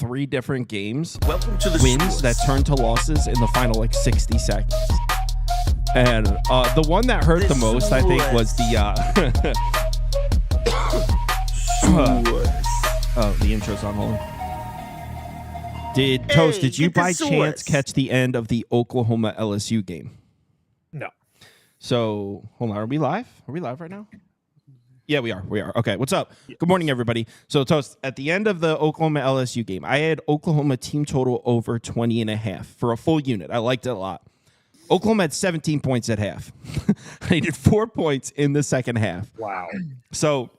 3 different games, Welcome to the wins sports. that turned to losses in the final 60 seconds. And the one that hurt the most, I think, was the the intro's on hold. Toast, did you by chance catch the end of the Oklahoma LSU game? No. So, hold on. Are we live? Are we live right now? Yeah, we are. Okay, what's up? Good morning, everybody. So, Toast, at the end of the Oklahoma LSU game, I had Oklahoma team total over 20.5 for a full unit. I liked it a lot. Oklahoma had 17 points at half. They did 4 points in the second half. Wow. So,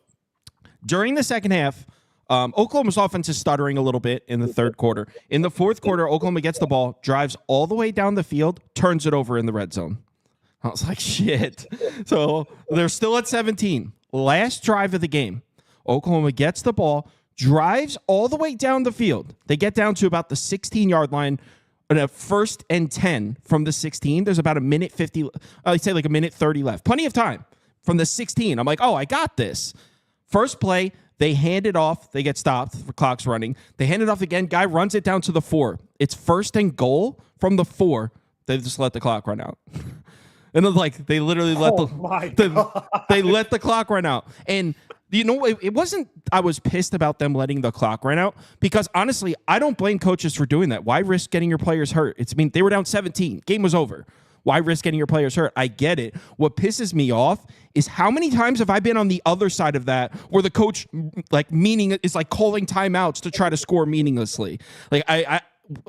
during the second half, Oklahoma's offense is stuttering a little bit in the third quarter. In the fourth quarter, Oklahoma gets the ball, drives all the way down the field, turns it over in the red zone. I was like, shit. So they're still at 17. Last drive of the game, Oklahoma gets the ball, drives all the way down the field. They get down to about the 16-yard line. On a 1st and 10 from the 16, there's about a minute 50, I'd say like a minute 30 left. Plenty of time from the 16. I'm like, oh, I got this. First play, they hand it off. They get stopped. The clock's running. They hand it off again. Guy runs it down to the 4. It's 1st and goal from the 4. They just let the clock run out. And it's like they literally let they let the clock run out. And you know, it wasn't I was pissed about them letting the clock run out because honestly, I don't blame coaches for doing that. Why risk getting your players hurt? They were down 17. Game was over. Why risk getting your players hurt? I get it. What pisses me off is how many times have I been on the other side of that where the coach is calling timeouts to try to score meaninglessly. Like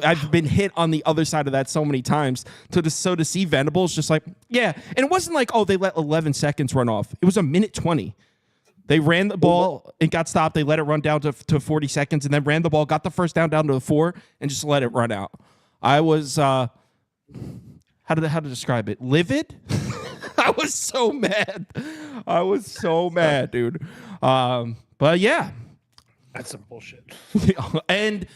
I've been hit on the other side of that so many times. To see Venables just like, yeah. And it wasn't like, oh, they let 11 seconds run off. It was a minute 20. They ran the ball, it got stopped. They let it run down to 40 seconds and then ran the ball, got the first down to the 4 and just let it run out. I was, how to describe it? Livid? I was so mad. Dude. But yeah. That's some bullshit. And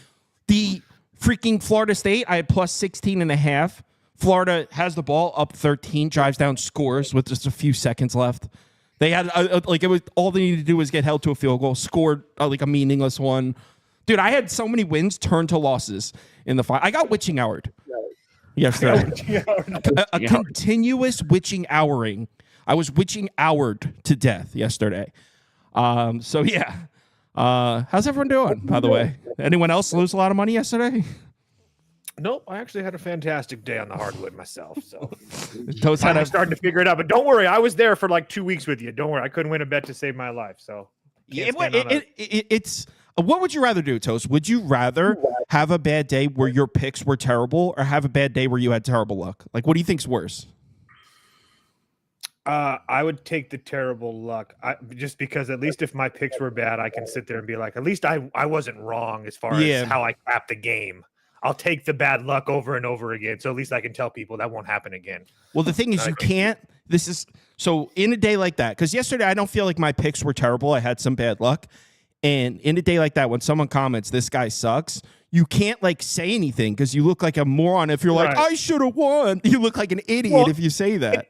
the freaking Florida State, I had plus 16.5. Florida has the ball up 13, drives down, scores with just a few seconds left. They had it was all they needed to do was get held to a field goal, scored a meaningless one. Dude, I had so many wins turn to losses in the final. I got witching houred. Yesterday. A continuous witching houring. I was witching houred to death yesterday. So yeah. How's everyone doing, by the way? Anyone else lose a lot of money yesterday? Nope, I actually had a fantastic day on the hardwood myself. So I'm starting to figure it out. But don't worry, I was there for like 2 weeks with you. Don't worry, I couldn't win a bet to save my life. So it's what would you rather do, Toast? Would you rather have a bad day where your picks were terrible or have a bad day where you had terrible luck? Like, what do you think's worse? I would take the terrible luck just because at least if my picks were bad, I can sit there and be like, at least I wasn't wrong as far as how I crapped the game. I'll take the bad luck over and over again. So at least I can tell people that won't happen again. Well, the thing is you can't. So in a day like that, because yesterday I don't feel like my picks were terrible. I had some bad luck. And in a day like that, when someone comments, this guy sucks, you can't say anything because you look like a moron. If you're like, I should have won, you look like an idiot if you say that.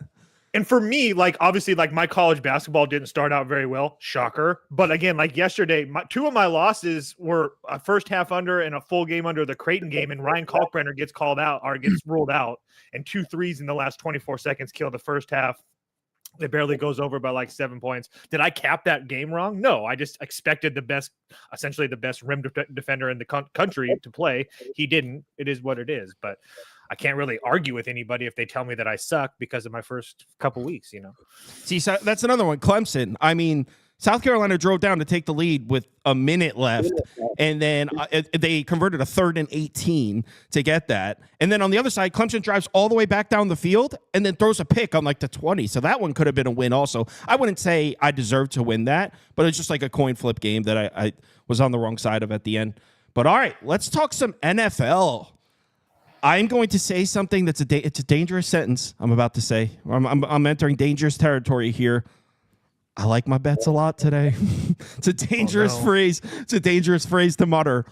And for me, obviously, my college basketball didn't start out very well. Shocker. But again, yesterday, 2 of my losses were a first half under and a full game under the Creighton game. And Ryan Kalkbrenner gets called out or gets ruled out. And 2 threes in the last 24 seconds kill the first half. It barely goes over by 7 points. Did I cap that game wrong? No, I just expected essentially the best rim defender in the country to play. He didn't. It is what it is. But I can't really argue with anybody if they tell me that I suck because of my first couple weeks, See, so that's another one. Clemson. I mean, South Carolina drove down to take the lead with a minute left, and then they converted a 3rd and 18 to get that. And then on the other side, Clemson drives all the way back down the field and then throws a pick on the 20. So that one could have been a win also. I wouldn't say I deserved to win that, but it's just like a coin flip game that I was on the wrong side of at the end. But all right, let's talk some NFL. I'm going to say something it's a dangerous sentence I'm about to say. I'm entering dangerous territory here. I like my bets a lot today. It's a dangerous phrase. It's a dangerous phrase to mutter.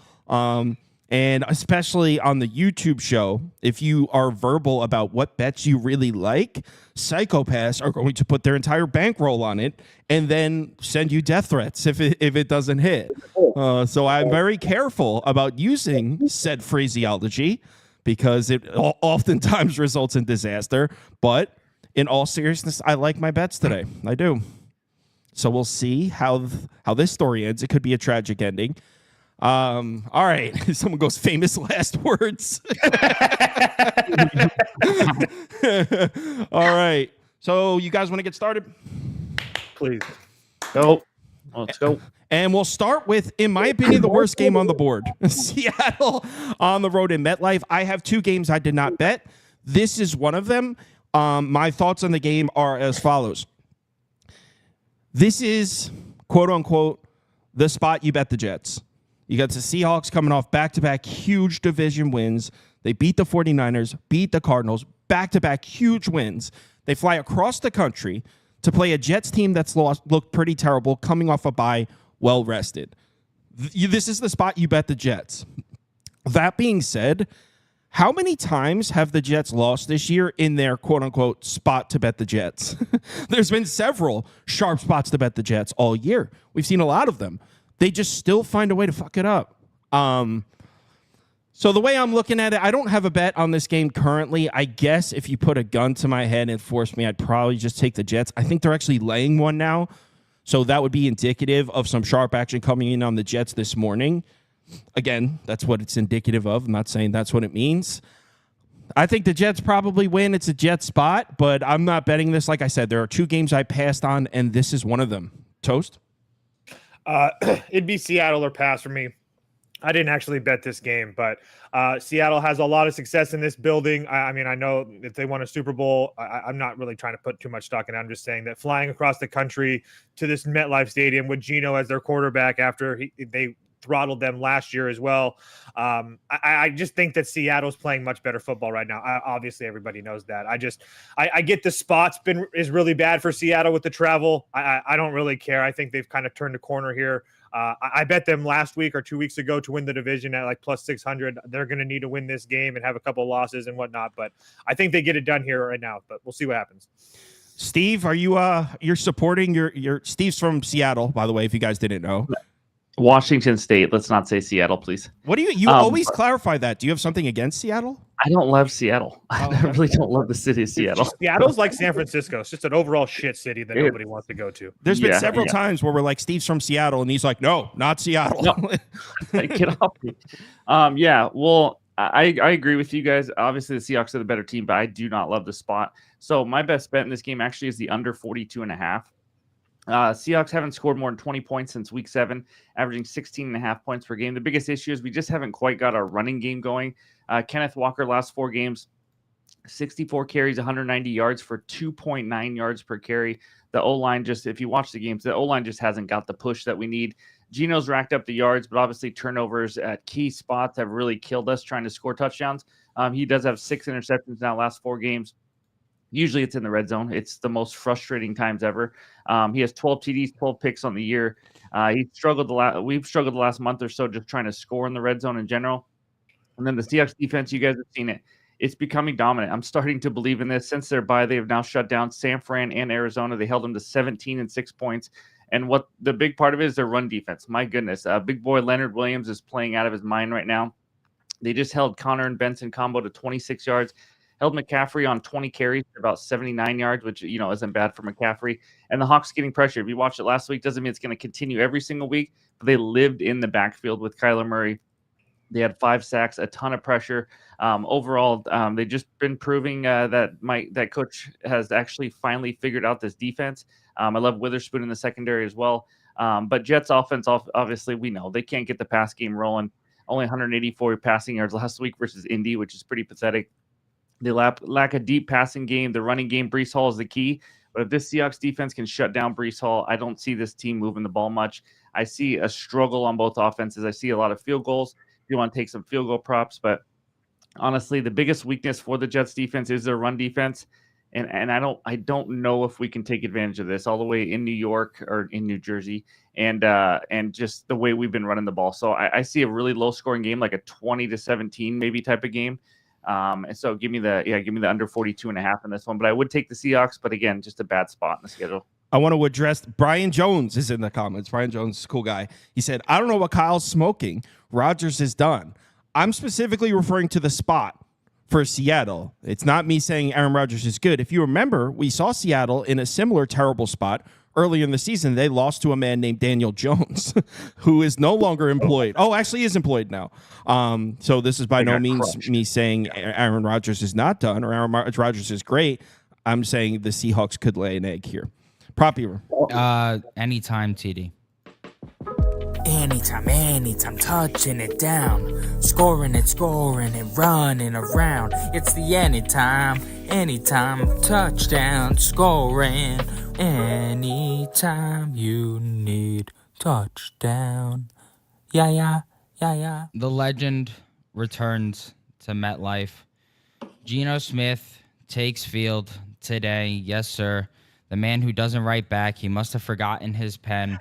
And especially on the YouTube show, if you are verbal about what bets you really like, psychopaths are going to put their entire bankroll on it and then send you death threats if it doesn't hit. So I'm very careful about using said phraseology because it oftentimes results in disaster. But in all seriousness, I like my bets today. I do. So we'll see how this story ends. It could be a tragic ending. All right. Someone goes famous last words. All right. So you guys want to get started? Please. Go. Let's go. And we'll start with, in my opinion, the worst game on the board. Seattle on the road in MetLife. I have two games I did not bet. This is one of them. My thoughts on the game are as follows. This is, quote unquote, the spot you bet the Jets. You got the Seahawks coming off back-to-back huge division wins. They beat the 49ers, beat the Cardinals, back-to-back huge wins. They fly across the country to play a Jets team that's looked pretty terrible, coming off a bye, well-rested. This is the spot you bet the Jets. That being said, how many times have the Jets lost this year in their quote-unquote spot to bet the Jets? There's been several sharp spots to bet the Jets all year. We've seen a lot of them. They just still find a way to fuck it up. So the way I'm looking at it, I don't have a bet on this game currently. I guess if you put a gun to my head and force me, I'd probably just take the Jets. I think they're actually laying one now. So that would be indicative of some sharp action coming in on the Jets this morning. Again, that's what it's indicative of. I'm not saying that's what it means. I think the Jets probably win. It's a Jets spot, but I'm not betting this. Like I said, there are two games I passed on, and this is one of them. Toast? It'd be Seattle or pass for me. I didn't actually bet this game, but Seattle has a lot of success in this building. I mean, I know if they won a Super Bowl, I'm not really trying to put too much stock in it. I'm just saying that flying across the country to this MetLife Stadium with Geno as their quarterback after they throttled them last year as well. I just think that Seattle's playing much better football right now. Obviously, everybody knows that. I get the spots is really bad for Seattle with the travel. I don't really care. I think they've kind of turned a corner here. I bet them last week or 2 weeks ago to win the division at like plus 600. They're going to need to win this game and have a couple of losses and whatnot. But I think they get it done here right now. But we'll see what happens. Steve, are you're supporting your Steve's from Seattle, by the way, if you guys didn't know. Washington State. Let's not say Seattle, please. What do you always clarify that? Do you have something against Seattle? I don't love Seattle. I really don't love the city of Seattle. Seattle's like San Francisco. It's just an overall shit city that nobody wants to go to. There's been several times where we're like, Steve's from Seattle, and he's like, no, not Seattle. No. Get off me. Well, I agree with you guys. Obviously, the Seahawks are the better team, but I do not love the spot. So my best bet in this game actually is the under 42.5. Seahawks haven't scored more than 20 points since week 7, averaging 16.5 points per game. The biggest issue is we just haven't quite got our running game going. Kenneth Walker, last 4 games, 64 carries, 190 yards for 2.9 yards per carry. The O-line just, if you watch the games, the O-line just hasn't got the push that we need. Geno's racked up the yards, but obviously turnovers at key spots have really killed us trying to score touchdowns. He does have 6 interceptions now last 4 games. Usually it's in the red zone. It's the most frustrating times ever. He has 12 TDs, 12 picks on the year. We've struggled the last month or so just trying to score in the red zone in general. And then the Seahawks defense, you guys have seen it. It's becoming dominant. I'm starting to believe in this. Since their bye, they have now shut down San Fran and Arizona. They held them to 17 and 6 points. And what the big part of it is their run defense. My goodness. Big boy Leonard Williams is playing out of his mind right now. They just held Connor and Benson combo to 26 yards. Held McCaffrey on 20 carries for about 79 yards, which, isn't bad for McCaffrey. And the Hawks getting pressure. If you watched it last week, doesn't mean it's going to continue every single week, but they lived in the backfield with Kyler Murray. They had 5 sacks, a ton of pressure. Overall, they've just been proving that coach has actually finally figured out this defense. I love Witherspoon in the secondary as well. But Jets offense, obviously, we know they can't get the pass game rolling. Only 184 passing yards last week versus Indy, which is pretty pathetic. They lack a deep passing game. The running game, Breece Hall is the key. But if this Seahawks defense can shut down Breece Hall, I don't see this team moving the ball much. I see a struggle on both offenses. I see a lot of field goals. If you want to take some field goal props, but honestly, the biggest weakness for the Jets defense is their run defense. And I don't know if we can take advantage of this all the way in New York or in New Jersey, and just the way we've been running the ball. So I see a really low scoring game, like a 20-17 maybe type of game. And so give me the under 42.5 in this one. But I would take the Seahawks. But again, just a bad spot in the schedule. I want to address Brian Jones is in the comments. Brian Jones is a cool guy. He said, I don't know what Kyle's smoking. Rodgers is done. I'm specifically referring to the spot for Seattle. It's not me saying Aaron Rodgers is good. If you remember, we saw Seattle in a similar terrible spot earlier in the season. They lost to a man named Daniel Jones, who is no longer employed. Oh, actually is employed now. So this is by no means me saying Aaron Rodgers is not done or Aaron Rodgers is great. I'm saying the Seahawks could lay an egg here. Prop Beaver. Anytime, TD. Anytime, touching it down, scoring and running around. It's the anytime, touchdown, scoring. Anytime you need touchdown. Yeah. The legend returns to MetLife. Geno Smith takes field today. Yes, sir. The man who doesn't write back, he must have forgotten his pen.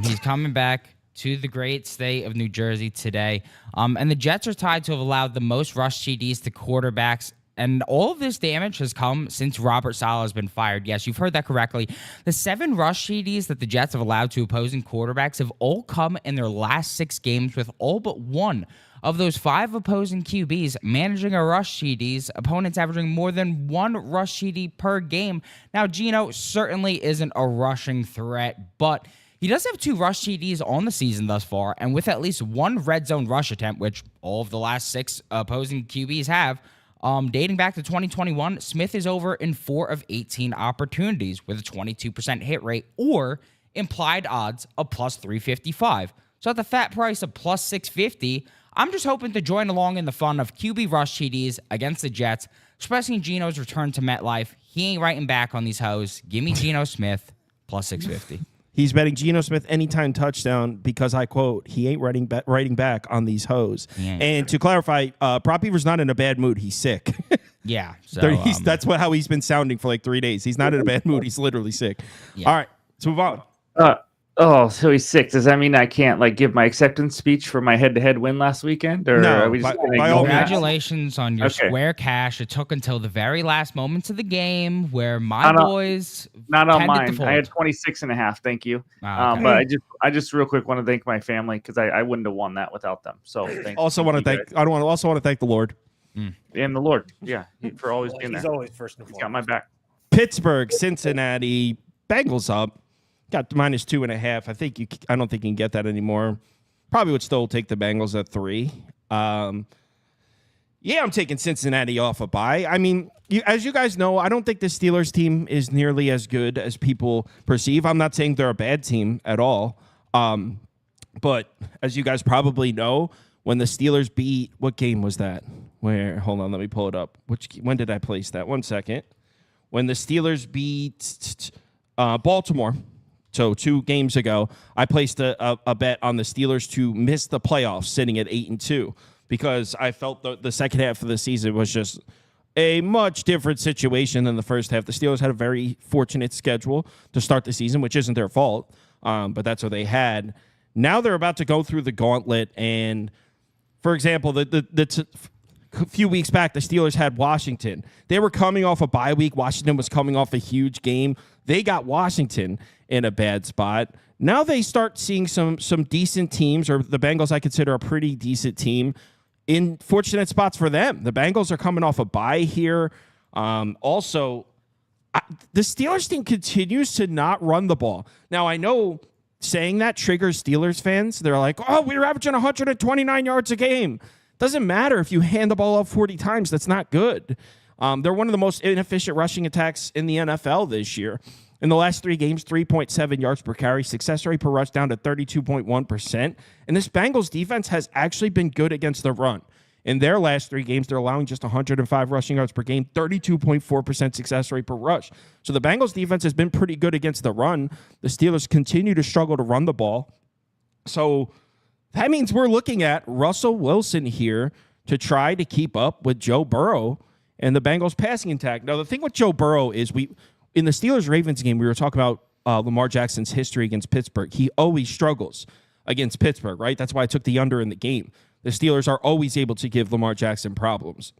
He's coming back to the great state of New Jersey today. And the Jets are tied to have allowed the most rush TDs to quarterbacks. And all of this damage has come since Robert Saleh has been fired. Yes, you've heard that correctly. The 7 rush TDs that the Jets have allowed to opposing quarterbacks have all come in their last 6 games, with all but one of those 5 opposing QBs managing a rush TDs, opponents averaging more than 1 rush TD per game. Now, Geno certainly isn't a rushing threat, but he does have 2 rush TDs on the season thus far, and with at least 1 red zone rush attempt, which all of the last 6 opposing QBs have, dating back to 2021, Smith is over in 4 of 18 opportunities with a 22% hit rate or implied odds of plus 355. So at the fat price of plus 650, I'm just hoping to join along in the fun of QB rush TDs against the Jets, especially Geno's return to MetLife. He ain't writing back on these hoes. Give me Geno Smith plus 650. He's betting Geno Smith anytime touchdown because I quote, he ain't writing back on these hoes. And to clarify, Prop Beaver's not in a bad mood. He's sick. Yeah. So, that's how he's been sounding for like 3 days. He's not in a bad mood. He's literally sick. Yeah. All right, let's move on. So he's sick. Does that mean I can't give my acceptance speech for my head-to-head win last weekend? Or no, are we just congratulations on your square cash. It took until the very last moments of the game where my boys not on mine. I had 26.5. Thank you. Okay. But I just real quick want to thank my family because I wouldn't have won that without them. So thank also want to thank the Lord and the Lord. Yeah, for always being there. He's always first and foremost. He's got my back. Pittsburgh, Cincinnati, Bengals up. Got minus 2.5. I don't think you can get that anymore. Probably would still take the Bengals at 3. I'm taking Cincinnati off a bye. I mean, as you guys know, I don't think the Steelers team is nearly as good as people perceive. I'm not saying they're a bad team at all. But as you guys probably know, when the Steelers beat, what game was that? Hold on, let me pull it up. When did I place that? 1 second. When the Steelers beat Baltimore. So 2 games ago, I placed a bet on the Steelers to miss the playoffs, sitting at 8-2, because I felt the second half of the season was just a much different situation than the first half. The Steelers had a very fortunate schedule to start the season, which isn't their fault, but that's what they had. Now they're about to go through the gauntlet, and for example, a few weeks back, the Steelers had Washington. They were coming off a bye week. Washington was coming off a huge game. They got Washington in a bad spot. Now they start seeing some decent teams, or the Bengals I consider a pretty decent team, in fortunate spots for them. The Bengals are coming off a bye here. Also, the Steelers team continues to not run the ball. Now, I know saying that triggers Steelers fans. They're like, oh, we're averaging 129 yards a game. Doesn't matter if you hand the ball up 40 times. That's not good. They're one of the most inefficient rushing attacks in the NFL this year. In the last 3 games, 3.7 yards per carry, success rate per rush down to 32.1%. And this Bengals defense has actually been good against the run. In their last 3 games, they're allowing just 105 rushing yards per game, 32.4% success rate per rush. So the Bengals defense has been pretty good against the run. The Steelers continue to struggle to run the ball. So that means we're looking at Russell Wilson here to try to keep up with Joe Burrow and the Bengals passing attack. Now, the thing with Joe Burrow is in the Steelers-Ravens game, we were talking about Lamar Jackson's history against Pittsburgh. He always struggles against Pittsburgh, right? That's why I took the under in the game. The Steelers are always able to give Lamar Jackson problems.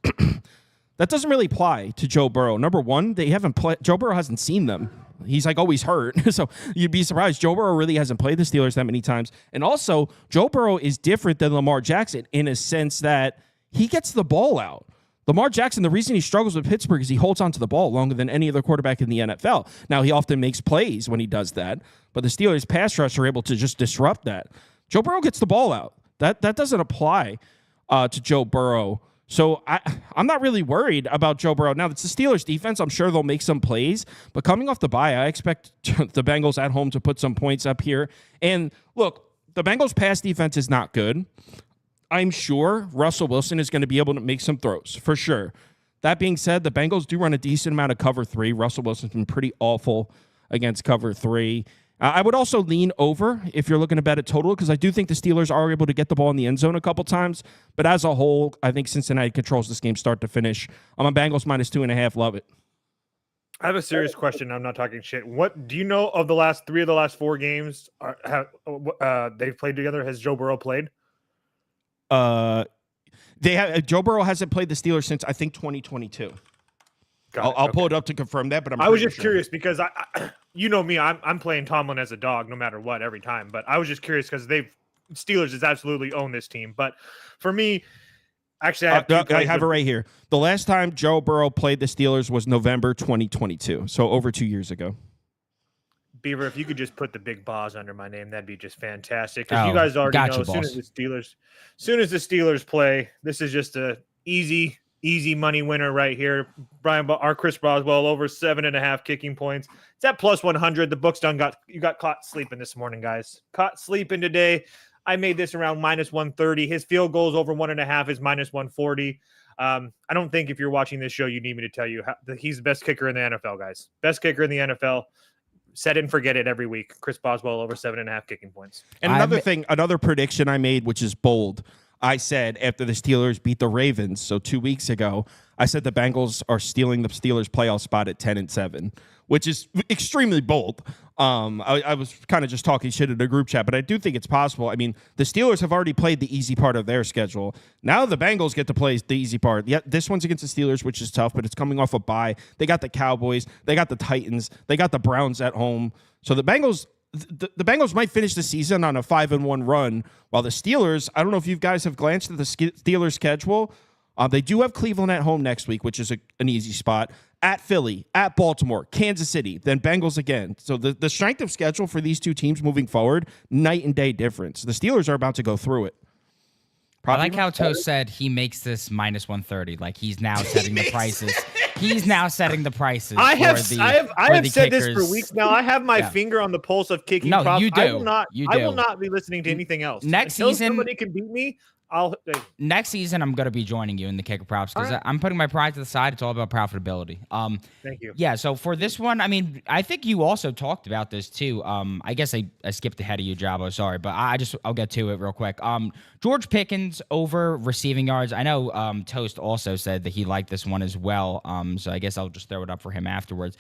That doesn't really apply to Joe Burrow. Number one, Joe Burrow hasn't seen them. He's like always hurt. So you'd be surprised. Joe Burrow really hasn't played the Steelers that many times. And also, Joe Burrow is different than Lamar Jackson in a sense that he gets the ball out. Lamar Jackson, the reason he struggles with Pittsburgh is he holds onto the ball longer than any other quarterback in the NFL. Now, he often makes plays when he does that, but the Steelers pass rush are able to just disrupt that. Joe Burrow gets the ball out. That doesn't apply to Joe Burrow. So I'm not really worried about Joe Burrow. Now, it's the Steelers defense. I'm sure they'll make some plays. But coming off the bye, I expect the Bengals at home to put some points up here. And look, the Bengals pass defense is not good. I'm sure Russell Wilson is going to be able to make some throws, for sure. That being said, the Bengals do run a decent amount of cover 3. Russell Wilson's been pretty awful against cover 3. I would also lean over if you're looking to bet a total because I do think the Steelers are able to get the ball in the end zone a couple times. But as a whole, I think Cincinnati controls this game start to finish. I'm on Bengals -2.5. Love it. I have a serious question. I'm not talking shit. What do you know of the last 3 of the last 4 games they've played together? Has Joe Burrow played? Joe Burrow hasn't played the Steelers since I think 2022. I'll pull it up to confirm that, but I was just curious because I you know me, I'm playing Tomlin as a dog no matter what every time. But I was just curious because Steelers has absolutely owned this team. But for me, actually, I have it right here. The last time Joe Burrow played the Steelers was November 2022, so over 2 years ago. Beaver, if you could just put the big boss under my name, that'd be just fantastic. Because you guys already know as soon as the Steelers play, this is just a easy money winner right here. Chris Boswell over 7.5 kicking points. It's at +100. The books you got caught sleeping this morning, guys. Caught sleeping today. I made this around -130. His field goals over 1.5 is -140. I don't think if you're watching this show, you need me to tell you that he's the best kicker in the NFL, guys. Best kicker in the NFL. Set it and forget it every week. Chris Boswell over 7.5 kicking points. And another prediction I made, which is bold. I said after the Steelers beat the Ravens, so 2 weeks ago, I said the Bengals are stealing the Steelers playoff spot at 10-7, which is extremely bold. I was kind of just talking shit in a group chat, but I do think it's possible. I mean, the Steelers have already played the easy part of their schedule. Now the Bengals get to play the easy part. Yeah, this one's against the Steelers, which is tough, but it's coming off a bye. They got the Cowboys. They got the Titans. They got the Browns at home. So the Bengals might finish the season on a 5-1 run, while the Steelers, I don't know if you guys have glanced at the Steelers schedule. They do have Cleveland at home next week, which is an easy spot. At Philly, at Baltimore, Kansas City, then Bengals again. So the strength of schedule for these two teams moving forward, night and day difference. The Steelers are about to go through it. I like how Toast said he makes this -130. Like he's now setting the prices. He's now setting the prices. I have said this for weeks now. I have my finger on the pulse of kicking. No, props. you do. I will not be listening to anything else. Until somebody can beat me. Next season, I'm going to be joining you in the kicker props because I'm putting my pride to the side. It's all about profitability. Thank you. Yeah, so for this one, I mean, I think you also talked about this too. I guess I skipped ahead of you, Jabo. Sorry, but I'll get to it real quick. George Pickens over receiving yards. I know Toast also said that he liked this one as well. So I guess I'll just throw it up for him afterwards.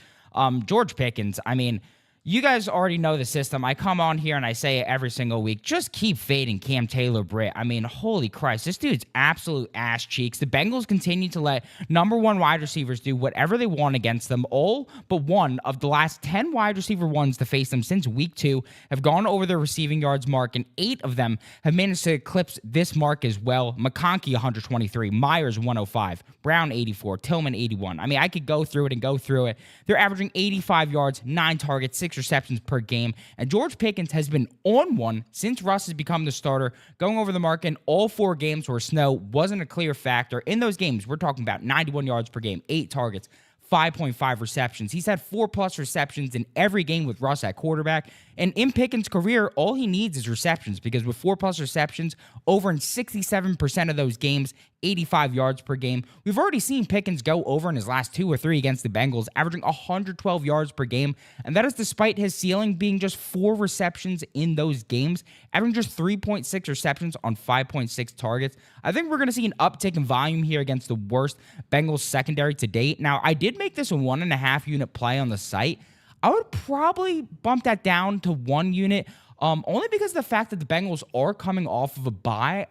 George Pickens, I mean, you guys already know the system. I come on here and I say it every single week. Just keep fading Cam Taylor-Britt. I mean, holy Christ. This dude's absolute ass cheeks. The Bengals continue to let number 1 wide receivers do whatever they want against them. All but one of the last 10 wide receiver ones to face them since week 2 have gone over their receiving yards mark, and 8 of them have managed to eclipse this mark as well. McConkey, 123. Myers, 105. Brown, 84. Tillman, 81. I mean, I could go through it. They're averaging 85 yards, 9 targets, 6 receptions per game. And George Pickens has been on one since Russ has become the starter, going over the mark in all 4 games where snow wasn't a clear factor. In those games, we're talking about 91 yards per game, 8 targets, 5.5 receptions. He's had 4+ receptions in every game with Russ at quarterback. And in Pickens' career, all he needs is receptions because with 4+ receptions, over in 67% of those games, 85 yards per game. We've already seen Pickens go over in his last 2 or 3 against the Bengals, averaging 112 yards per game, and that is despite his ceiling being just 4 receptions in those games, averaging just 3.6 receptions on 5.6 targets. I think we're going to see an uptick in volume here against the worst Bengals secondary to date. Now, I did make this a 1.5 unit play on the site. I would probably bump that down to 1 unit, only because of the fact that the Bengals are coming off of a bye.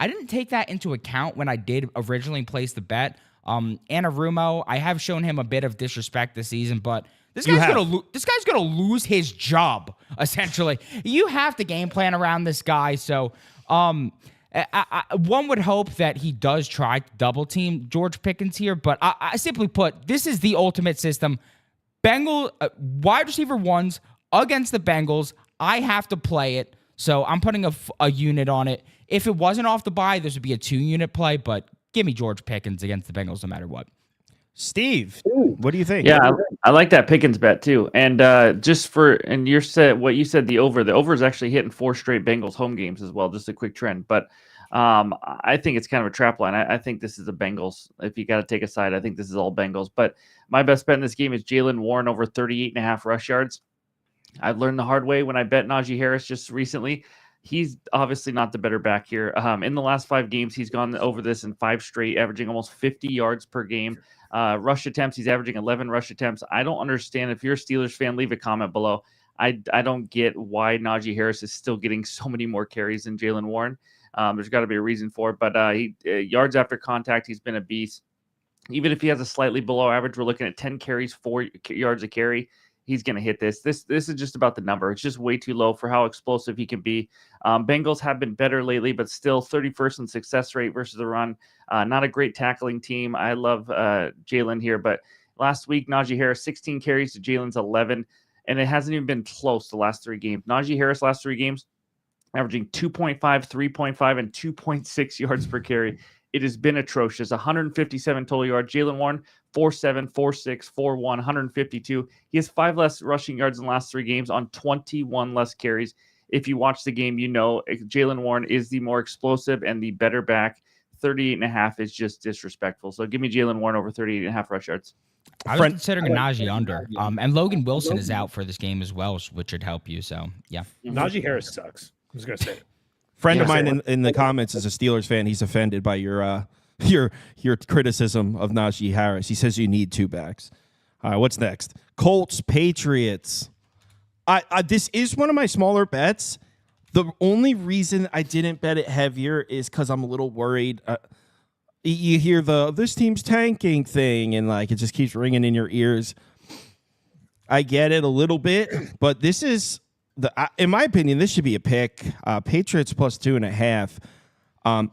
I didn't take that into account when I did originally place the bet. Anarumo, I have shown him a bit of disrespect this season, but this guy's gonna lose his job, essentially. You have to game plan around this guy. So one would hope that he does try to double team George Pickens here, but I simply put, this is the ultimate system. Wide receiver ones against the Bengals. I have to play it, so I'm putting a unit on it. If it wasn't off the bye, this would be a 2-unit play, but give me George Pickens against the Bengals no matter what. Steve, what do you think? Yeah, I like that Pickens bet too. And what you said, the over is actually hitting 4 straight Bengals home games as well. Just a quick trend, but I think it's kind of a trap line. I think this is the Bengals. If you got to take a side, I think this is all Bengals. But my best bet in this game is Jaylen Warren over 38.5 rush yards. I've learned the hard way when I bet Najee Harris just recently. He's obviously not the better back here. In the last 5 games, he's gone over this in 5 straight, averaging almost 50 yards per game. Rush attempts, he's averaging 11 rush attempts. I don't understand. If you're a Steelers fan, leave a comment below. I don't get why Najee Harris is still getting so many more carries than Jaylen Warren. There's got to be a reason for it. But yards after contact, he's been a beast. Even if he has a slightly below average, we're looking at 10 carries, 4 yards a carry. He's going to hit this. This is just about the number. It's just way too low for how explosive he can be. Bengals have been better lately, but still 31st in success rate versus the run. Not a great tackling team. I love Jaylen here, but last week, Najee Harris, 16 carries to Jalen's 11, and it hasn't even been close the last 3 games. Najee Harris, last 3 games, averaging 2.5, 3.5, and 2.6 yards per carry. It has been atrocious. 157 total yards. Jaylen Warren, 4.7, 4.6, 4.1, 152. He has 5 less rushing yards in the last 3 games on 21 less carries. If you watch the game, you know Jaylen Warren is the more explosive and the better back. 38.5 is just disrespectful. So give me Jaylen Warren over 38.5 rush yards. I was considering a Najee under. And Logan Wilson is out for this game as well, which should help you. So, yeah. Najee Harris sucks. I'm just going to say it. Friend of mine in the comments is a Steelers fan. He's offended by your criticism of Najee Harris. He says you need 2 backs. All right, what's next? Colts, Patriots. This is one of my smaller bets. The only reason I didn't bet it heavier is because I'm a little worried. You hear this team's tanking thing, and like it just keeps ringing in your ears. I get it a little bit, but this is in my opinion, this should be a pick. Patriots plus 2.5.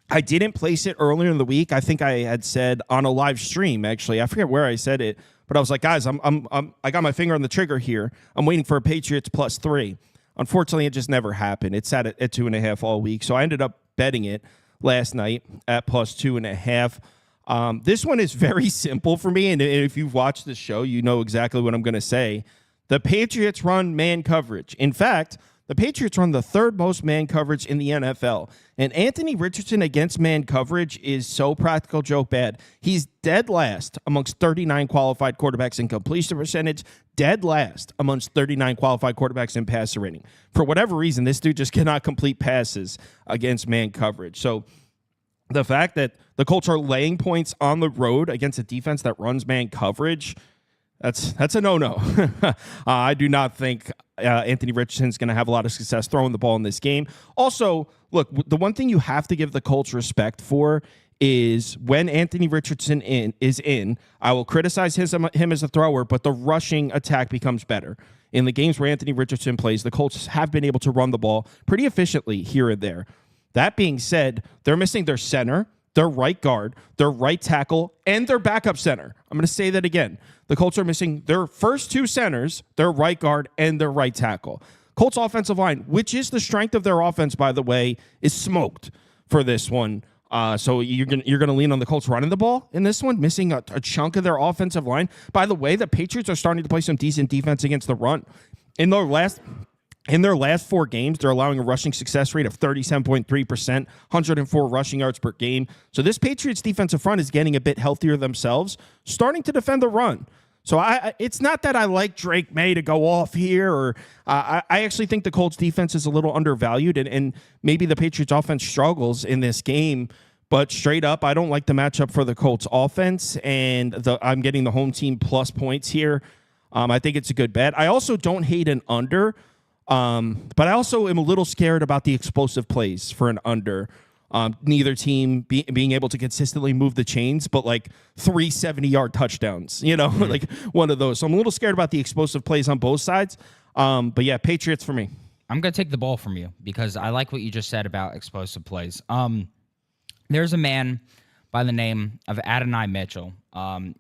I didn't place it earlier in the week. I think I had said on a live stream, actually. I forget where I said it, but I was like, guys, I got my finger on the trigger here. I'm waiting for a Patriots plus 3. Unfortunately, it just never happened. It sat at 2.5 all week, so I ended up betting it last night at plus 2.5. This one is very simple for me, and if you've watched the show, you know exactly what I'm going to say. The Patriots run man coverage. In fact, the Patriots run the 3rd most man coverage in the NFL. And Anthony Richardson against man coverage is so practical joke bad. He's dead last amongst 39 qualified quarterbacks in completion percentage, dead last amongst 39 qualified quarterbacks in passer rating. For whatever reason, this dude just cannot complete passes against man coverage. So the fact that the Colts are laying points on the road against a defense that runs man coverage, that's a no-no. I do not think Anthony Richardson's going to have a lot of success throwing the ball in this game. Also, look, the one thing you have to give the Colts respect for is when Anthony Richardson is in, I will criticize him as a thrower, but the rushing attack becomes better. In the games where Anthony Richardson plays, the Colts have been able to run the ball pretty efficiently here and there. That being said, they're missing their center, their right guard, their right tackle, and their backup center. I'm going to say that again. The Colts are missing their first 2 centers, their right guard, and their right tackle. Colts offensive line, which is the strength of their offense, by the way, is smoked for this one. So you're gonna lean on the Colts running the ball in this one, missing a chunk of their offensive line. By the way, the Patriots are starting to play some decent defense against the run. In their last In their last 4 games, they're allowing a rushing success rate of 37.3%, 104 rushing yards per game. So this Patriots defensive front is getting a bit healthier themselves, starting to defend the run. So it's not that I like Drake May to go off here, or I actually think the Colts defense is a little undervalued, and maybe the Patriots offense struggles in this game. But straight up, I don't like the matchup for the Colts offense, and I'm getting the home team plus points here. I think it's a good bet. I also don't hate an under. But I also am a little scared about the explosive plays for an under. Neither team being able to consistently move the chains, but like 3 70-yard touchdowns, like one of those. So I'm a little scared about the explosive plays on both sides. But yeah, Patriots for me. I'm going to take the ball from you because I like what you just said about explosive plays. There's a man by the name of Adonai Mitchell.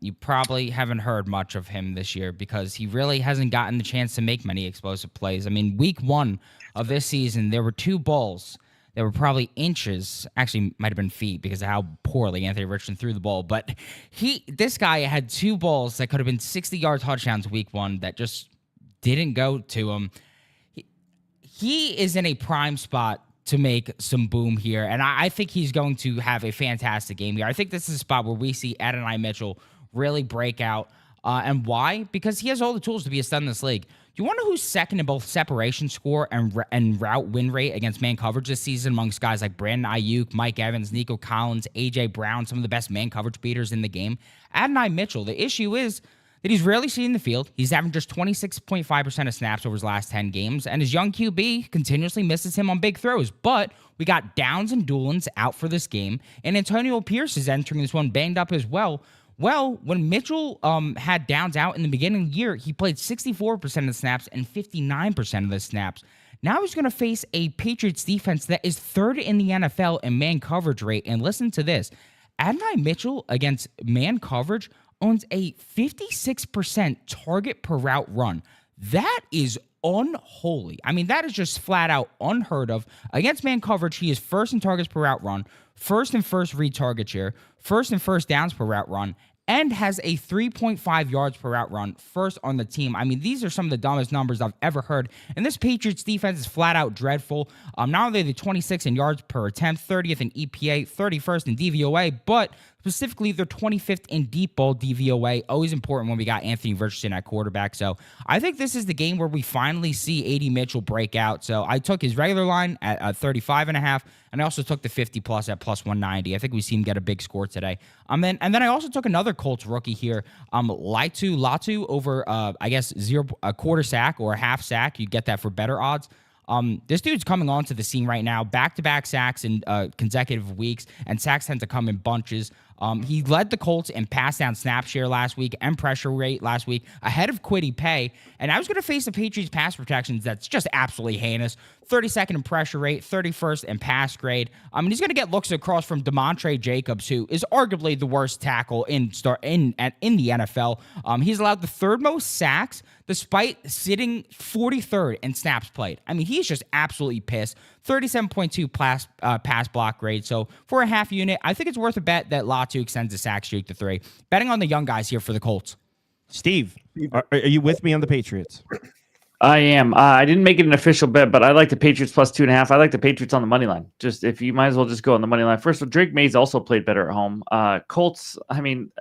You probably haven't heard much of him this year because he really hasn't gotten the chance to make many explosive plays. I mean, week 1 of this season, there were 2 balls that were probably inches, actually might have been feet because of how poorly Anthony Richardson threw the ball. But this guy had 2 balls that could have been 60-yard touchdowns week 1 that just didn't go to him. He is in a prime spot to make some boom here, and I think he's going to have a fantastic game here. I think this is a spot where we see Adonai Mitchell really break out. And why? Because he has all the tools to be a stud in this league. You want to know who's second in both separation score and route win rate against man coverage this season amongst guys like Brandon Ayuk, Mike Evans, Nico Collins, A.J. Brown, some of the best man coverage beaters in the game? Adonai Mitchell. The issue is that he's rarely seen in the field. He's having just 26.5% of snaps over his last 10 games, and his young QB continuously misses him on big throws. But we got Downs and Doolins out for this game, and Antonio Pierce is entering this one banged up as well. Well, when Mitchell had Downs out in the beginning of the year, he played 64% of the snaps and 59% of the snaps. Now he's going to face a Patriots defense that is 3rd in the NFL in man coverage rate. And listen to this. Adonai Mitchell against man coverage owns a 56% target per route run. That is unholy. I mean, that is just flat out unheard of. Against man coverage, he is 1st in targets per route run, 1st in first read target share, 1st in first downs per route run, and has a 3.5 yards per route run, 1st on the team. I mean, these are some of the dumbest numbers I've ever heard. And this Patriots defense is flat out dreadful. Not only are they 26th in yards per attempt, 30th in EPA, 31st in DVOA, but specifically they're 25th in deep ball DVOA. Always important when we got Anthony Richardson at quarterback. So I think this is the game where we finally see A.D. Mitchell break out. So I took his regular line at 35.5, and I also took the 50+ at plus 190. I think we see him get a big score today. And then I also took another Colts rookie here, Latu over a quarter sack or a half sack. You get that for better odds. This dude's coming onto the scene right now, back-to-back sacks in consecutive weeks, and sacks tend to come in bunches. He led the Colts in pass down snap share last week and pressure rate last week, ahead of Kwity Paye. And I was going to face the Patriots pass protections that's just absolutely heinous. 32nd in pressure rate, 31st in pass grade. He's going to get looks across from DeMontre Jacobs, who is arguably the worst tackle in the NFL. He's allowed the 3rd most sacks despite sitting 43rd in snaps played. I mean, he's just absolutely pissed. 37.2 pass block grade. So for a half unit, I think it's worth a bet that Latu extends the sack streak to 3. Betting on the young guys here for the Colts. Steve, are you with me on the Patriots? I am. I didn't make it an official bet, but I like the Patriots plus 2.5. I like the Patriots on the money line. Just if you might as well just go on the money line. First of all, Drake May's also played better at home. Colts, I mean,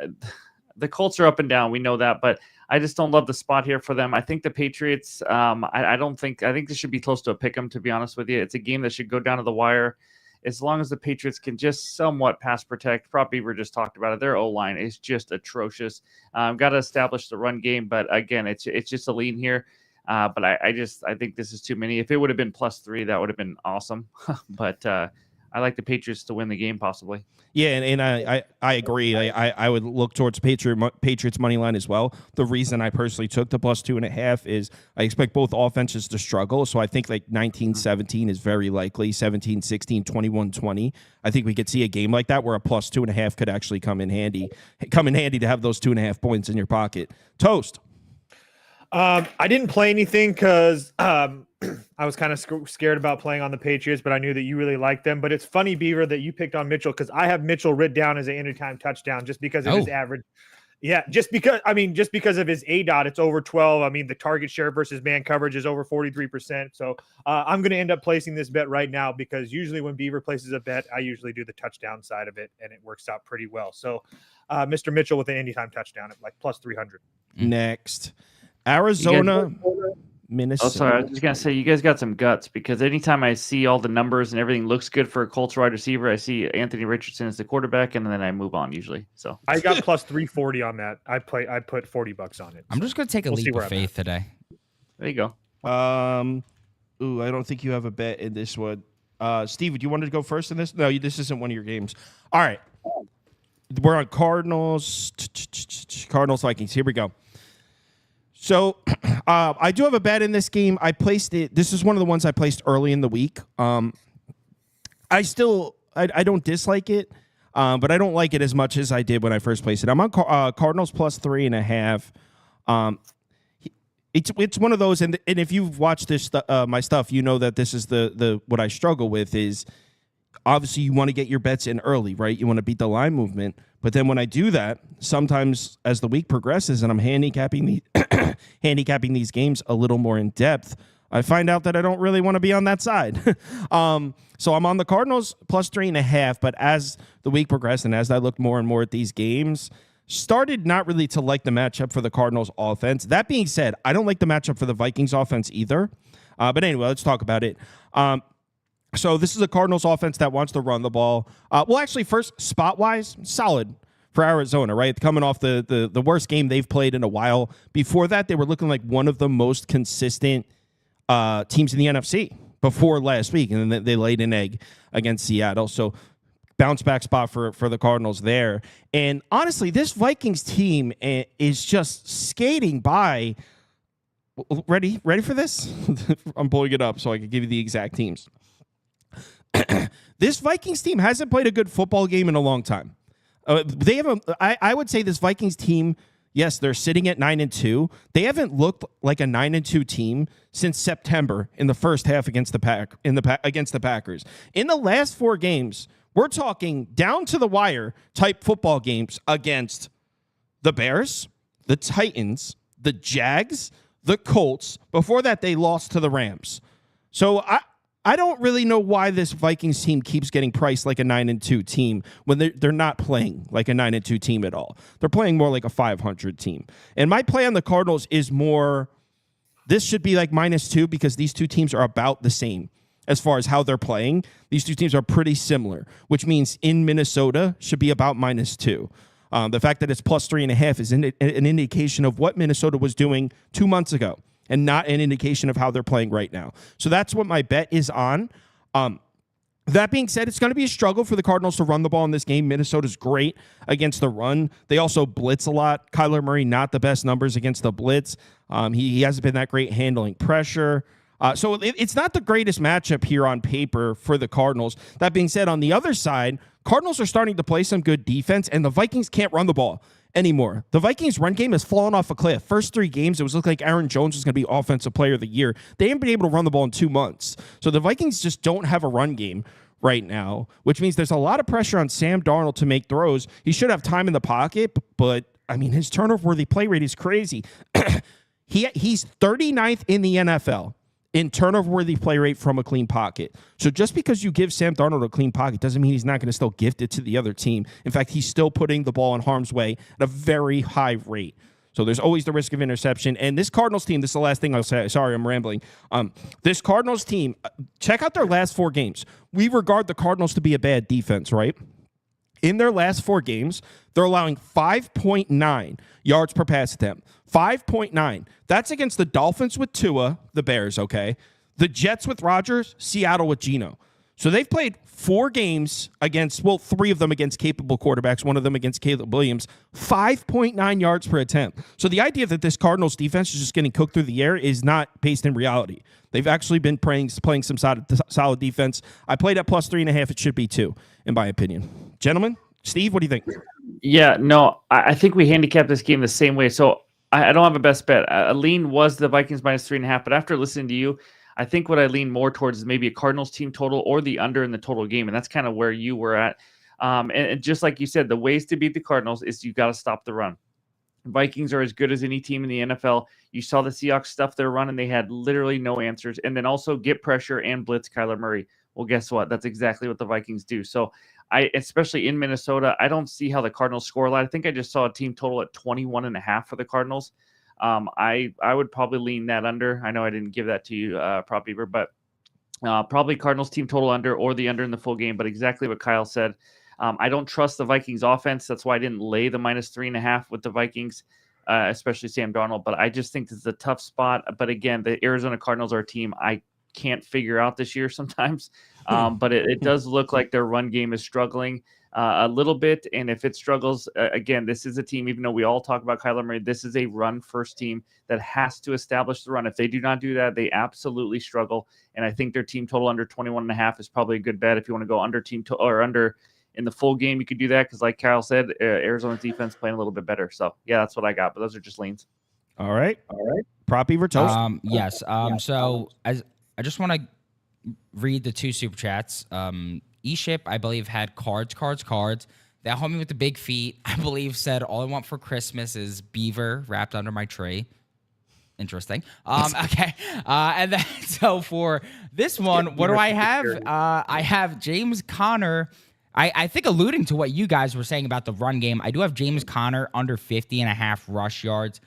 the Colts are up and down. We know that, but I just don't love the spot here for them. I think the Patriots, I think this should be close to a pick 'em, to be honest with you. It's a game that should go down to the wire. As long as the Patriots can just somewhat pass protect. Prop Beaver just talked about it. Their O-line is just atrocious. Got to establish the run game, but again, it's just a lean here. But I think this is too many. If it would have been plus 3, that would have been awesome. But I like the Patriots to win the game possibly. Yeah, and I agree. I would look towards Patriots money line as well. The reason I personally took the plus 2.5 is I expect both offenses to struggle. So I think like 19-17 is very likely, 17-16, 21-20. I think we could see a game like that where a plus 2.5 could actually come in handy to have those 2.5 points in your pocket. Toast. I didn't play anything because I was kind of scared about playing on the Patriots, but I knew that you really liked them. But it's funny, Beaver, that you picked on Mitchell because I have Mitchell written down as an anytime touchdown just because of his average. Yeah, just because of his ADOT, it's over 12. I mean, the target share versus man coverage is over 43%. So I'm going to end up placing this bet right now because usually when Beaver places a bet, I usually do the touchdown side of it, and it works out pretty well. So Mr. Mitchell with an anytime touchdown at like plus 300. Next, Arizona, Minnesota. Oh, sorry. I was just going to say, you guys got some guts because anytime I see all the numbers and everything looks good for a Colts wide receiver, I see Anthony Richardson as the quarterback, and then I move on usually. So I got plus 340 on that. I put $40 on it. I'm just going to take a leap of faith today. There you go. Ooh, I don't think you have a bet in this one. Steve, do you want to go first in this? No, this isn't one of your games. All right. We're on Cardinals, Vikings. Here we go. So I do have a bet in this game. I placed it. This is one of the ones I placed early in the week. I don't dislike it, but I don't like it as much as I did when I first placed it. I'm on Cardinals plus 3.5. It's one of those, and if you've watched this my stuff, you know that this is the what I struggle with is obviously you want to get your bets in early, right? You want to beat the line movement. But then when I do that, sometimes as the week progresses and I'm handicapping these games a little more in depth, I find out that I don't really want to be on that side. So I'm on the Cardinals plus 3.5. But as the week progressed and as I looked more and more at these games, started not really to like the matchup for the Cardinals offense. That being said, I don't like the matchup for the Vikings offense either. But anyway, let's talk about it. So this is a Cardinals offense that wants to run the ball. Well, actually, first, spot-wise, solid for Arizona, right? Coming off the worst game they've played in a while. Before that, they were looking like one of the most consistent teams in the NFC before last week, and then they laid an egg against Seattle. So bounce back spot for the Cardinals there. And honestly, this Vikings team is just skating by. Ready for this? I'm pulling it up so I can give you the exact teams. This Vikings team hasn't played a good football game in a long time. They haven't. I would say this Vikings team, yes, they're sitting at 9-2. They haven't looked like a 9-2 team since September in the first half against the Packers. In the last 4 games, we're talking down to the wire type football games against the Bears, the Titans, the Jags, the Colts. Before that, they lost to the Rams. So I don't really know why this Vikings team keeps getting priced like a 9-2 team when they're not playing like a 9-2 team at all. They're playing more like a 500 team. And my play on the Cardinals is more, this should be like -2 because these two teams are about the same as far as how they're playing. These two teams are pretty similar, which means in Minnesota should be about -2. The fact that it's plus 3.5 is an indication of what Minnesota was doing 2 months ago, and not an indication of how they're playing right now. So that's what my bet is on. That being said, it's going to be a struggle for the Cardinals to run the ball in this game. Minnesota's great against the run. They also blitz a lot. Kyler Murray, not the best numbers against the blitz. He hasn't been that great handling pressure. So it's not the greatest matchup here on paper for the Cardinals. That being said, on the other side, Cardinals are starting to play some good defense, and the Vikings can't run the ball anymore. The Vikings' run game has fallen off a cliff. First 3 games, it was looking like Aaron Jones was going to be Offensive Player of the Year. They haven't been able to run the ball in 2 months. So the Vikings just don't have a run game right now, which means there's a lot of pressure on Sam Darnold to make throws. He should have time in the pocket, but, I mean, his turnover-worthy play rate is crazy. He's 39th in the NFL in turnover-worthy play rate from a clean pocket. So just because you give Sam Darnold a clean pocket doesn't mean he's not going to still gift it to the other team. In fact, he's still putting the ball in harm's way at a very high rate. So there's always the risk of interception. And this Cardinals team, this is the last thing I'll say. Sorry, I'm rambling. This Cardinals team, check out their last 4 games. We regard the Cardinals to be a bad defense, right? In their last 4 games, they're allowing 5.9 yards per pass attempt. 5.9. That's against the Dolphins with Tua, the Bears, okay? The Jets with Rodgers, Seattle with Geno. So they've played 4 games against, 3 of them against capable quarterbacks, 1 of them against Caleb Williams, 5.9 yards per attempt. So the idea that this Cardinals defense is just getting cooked through the air is not based in reality. They've actually been playing some solid defense. I played at plus 3.5. It should be 2, in my opinion. Gentlemen, Steve, what do you think? Yeah, no, I think we handicapped this game the same way. So I don't have a best bet. A lean was the Vikings minus 3.5, but after listening to you, I think what I lean more towards is maybe a Cardinals team total or the under in the total game, and that's kind of where you were at. And just like you said, the ways to beat the Cardinals is you got to stop the run. Vikings are as good as any team in the NFL. You saw the Seahawks stuff they're running. They had literally no answers. And then also get pressure and blitz Kyler Murray. Well, guess what? That's exactly what the Vikings do. So especially in Minnesota, I don't see how the Cardinals score a lot. I think I just saw a team total at 21.5 for the Cardinals. I would probably lean that under. I know I didn't give that to you, Prop Beaver, but probably Cardinals team total under or the under in the full game. But exactly what Kyle said. I don't trust the Vikings offense. That's why I didn't lay the -3.5 with the Vikings, especially Sam Darnold. But I just think this is a tough spot. But again, the Arizona Cardinals are a team I can't figure out this year sometimes. But it does look like their run game is struggling a little bit. And if it struggles, again, this is a team, even though we all talk about Kyler Murray, this is a run-first team that has to establish the run. If they do not do that, they absolutely struggle. And I think their team total under 21.5 is probably a good bet. If you want to go under or under in the full game, you could do that because, like Kyle said, Arizona's defense playing a little bit better. So, yeah, that's what I got. But those are just leans. All right. Prop Beaver Toast. Yes. So as I just want to read the 2 super chats. eShip, I believe, had cards. That homie with the big feet, I believe, said, all I want for Christmas is Beaver wrapped under my tree. Interesting. Okay. And then, so for this one, what do I have? I have James Conner. I think alluding to what you guys were saying about the run game, I do have James Conner under 50.5 rush yards.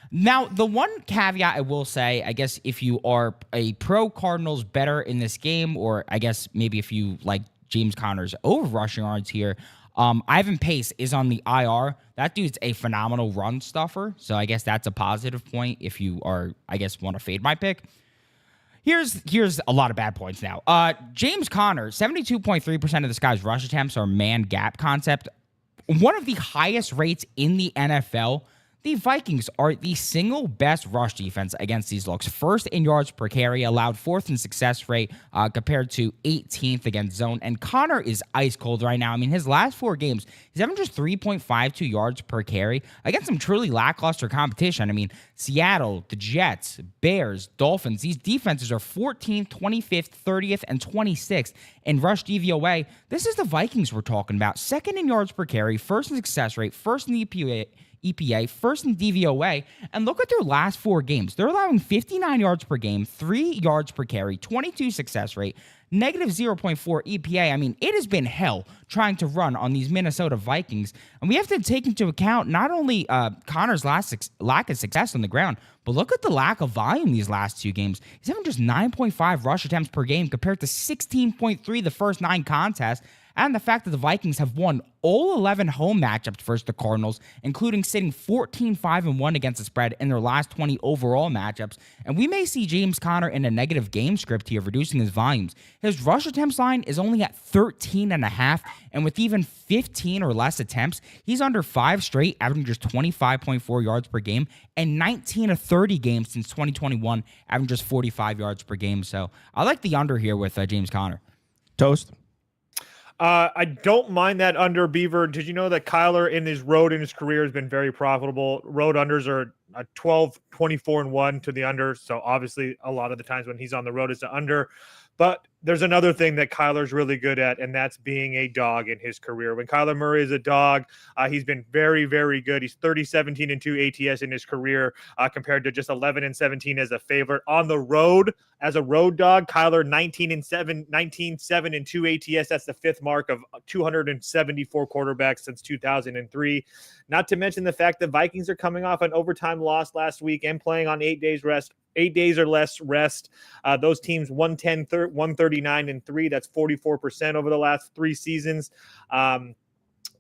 Now, the one caveat I will say, I guess if you are a pro Cardinals better in this game, or I guess maybe if you like James Conner's over rushing yards here, Ivan Pace is on the IR. That dude's a phenomenal run stuffer, so I guess that's a positive point if you are, I guess, want to fade my pick. Here's a lot of bad points now. James Conner, 72.3% of this guy's rush attempts are man gap concept. One of the highest rates in the NFL. The Vikings are the single best rush defense against these looks. First in yards per carry, allowed fourth in success rate compared to 18th against zone. And Conner is ice cold right now. I mean, his last 4 games, he's having just 3.52 yards per carry against some truly lackluster competition. I mean, Seattle, the Jets, Bears, Dolphins, these defenses are 14th, 25th, 30th, and 26th in rush DVOA. This is the Vikings we're talking about. Second in yards per carry, first in success rate, first in the EPA, first in DVOA, and look at their last 4 games. They're allowing 59 yards per game, 3 yards per carry, 22 success rate, negative 0.4 EPA. I mean, it has been hell trying to run on these Minnesota Vikings, and we have to take into account not only Connor's lack of success on the ground, but look at the lack of volume these last 2 games. He's having just 9.5 rush attempts per game compared to 16.3 the first 9 contests. And the fact that the Vikings have won all 11 home matchups versus the Cardinals, including sitting 14-5-1 against the spread in their last 20 overall matchups. And we may see James Conner in a negative game script here, reducing his volumes. His rush attempts line is only at 13.5, and with even 15 or less attempts, he's under 5 straight, averaging just 25.4 yards per game, and 19 of 30 games since 2021, averaging just 45 yards per game. So I like the under here with James Conner. Toast. I don't mind that under, Beaver. Did you know that Kyler in his career has been very profitable? Road unders are 12, 24-1 to the under. So obviously a lot of the times when he's on the road, it's the under. But there's another thing that Kyler's really good at, and that's being a dog in his career. When Kyler Murray is a dog, he's been very, very good. He's 30-17-2 ATS in his career compared to just 11-17 as a favorite. On the road, as a road dog, Kyler 19-7-2 ATS. That's the 5th mark of 274 quarterbacks since 2003. Not to mention the fact that Vikings are coming off an overtime loss last week and playing on 8 days or less rest. Those teams 110, 139-3. That's 44% over the last 3 seasons.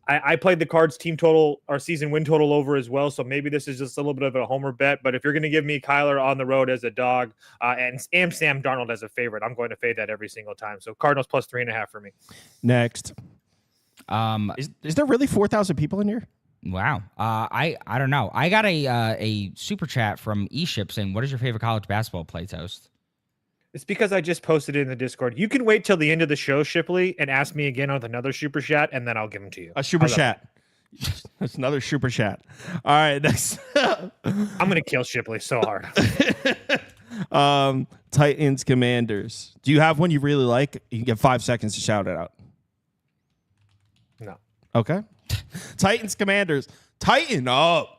I played the Cards team total or season win total over as well. So maybe this is just a little bit of a homer bet. But if you're going to give me Kyler on the road as a dog and Sam Darnold as a favorite, I'm going to fade that every single time. So Cardinals plus 3.5 for me. Next. Is there really 4,000 people in here? Wow. I don't know. I got a super chat from eShip saying, what is your favorite college basketball play, Toast? It's because I just posted it in the Discord. You can wait till the end of the show, Shipley, and ask me again with another super chat, and then I'll give them to you. A super chat. That's another super chat. All right, next. I'm going to kill Shipley so hard. Titans, Commanders. Do you have one you really like? You can get 5 seconds to shout it out. No. Okay. Titans, Commanders. Tighten up.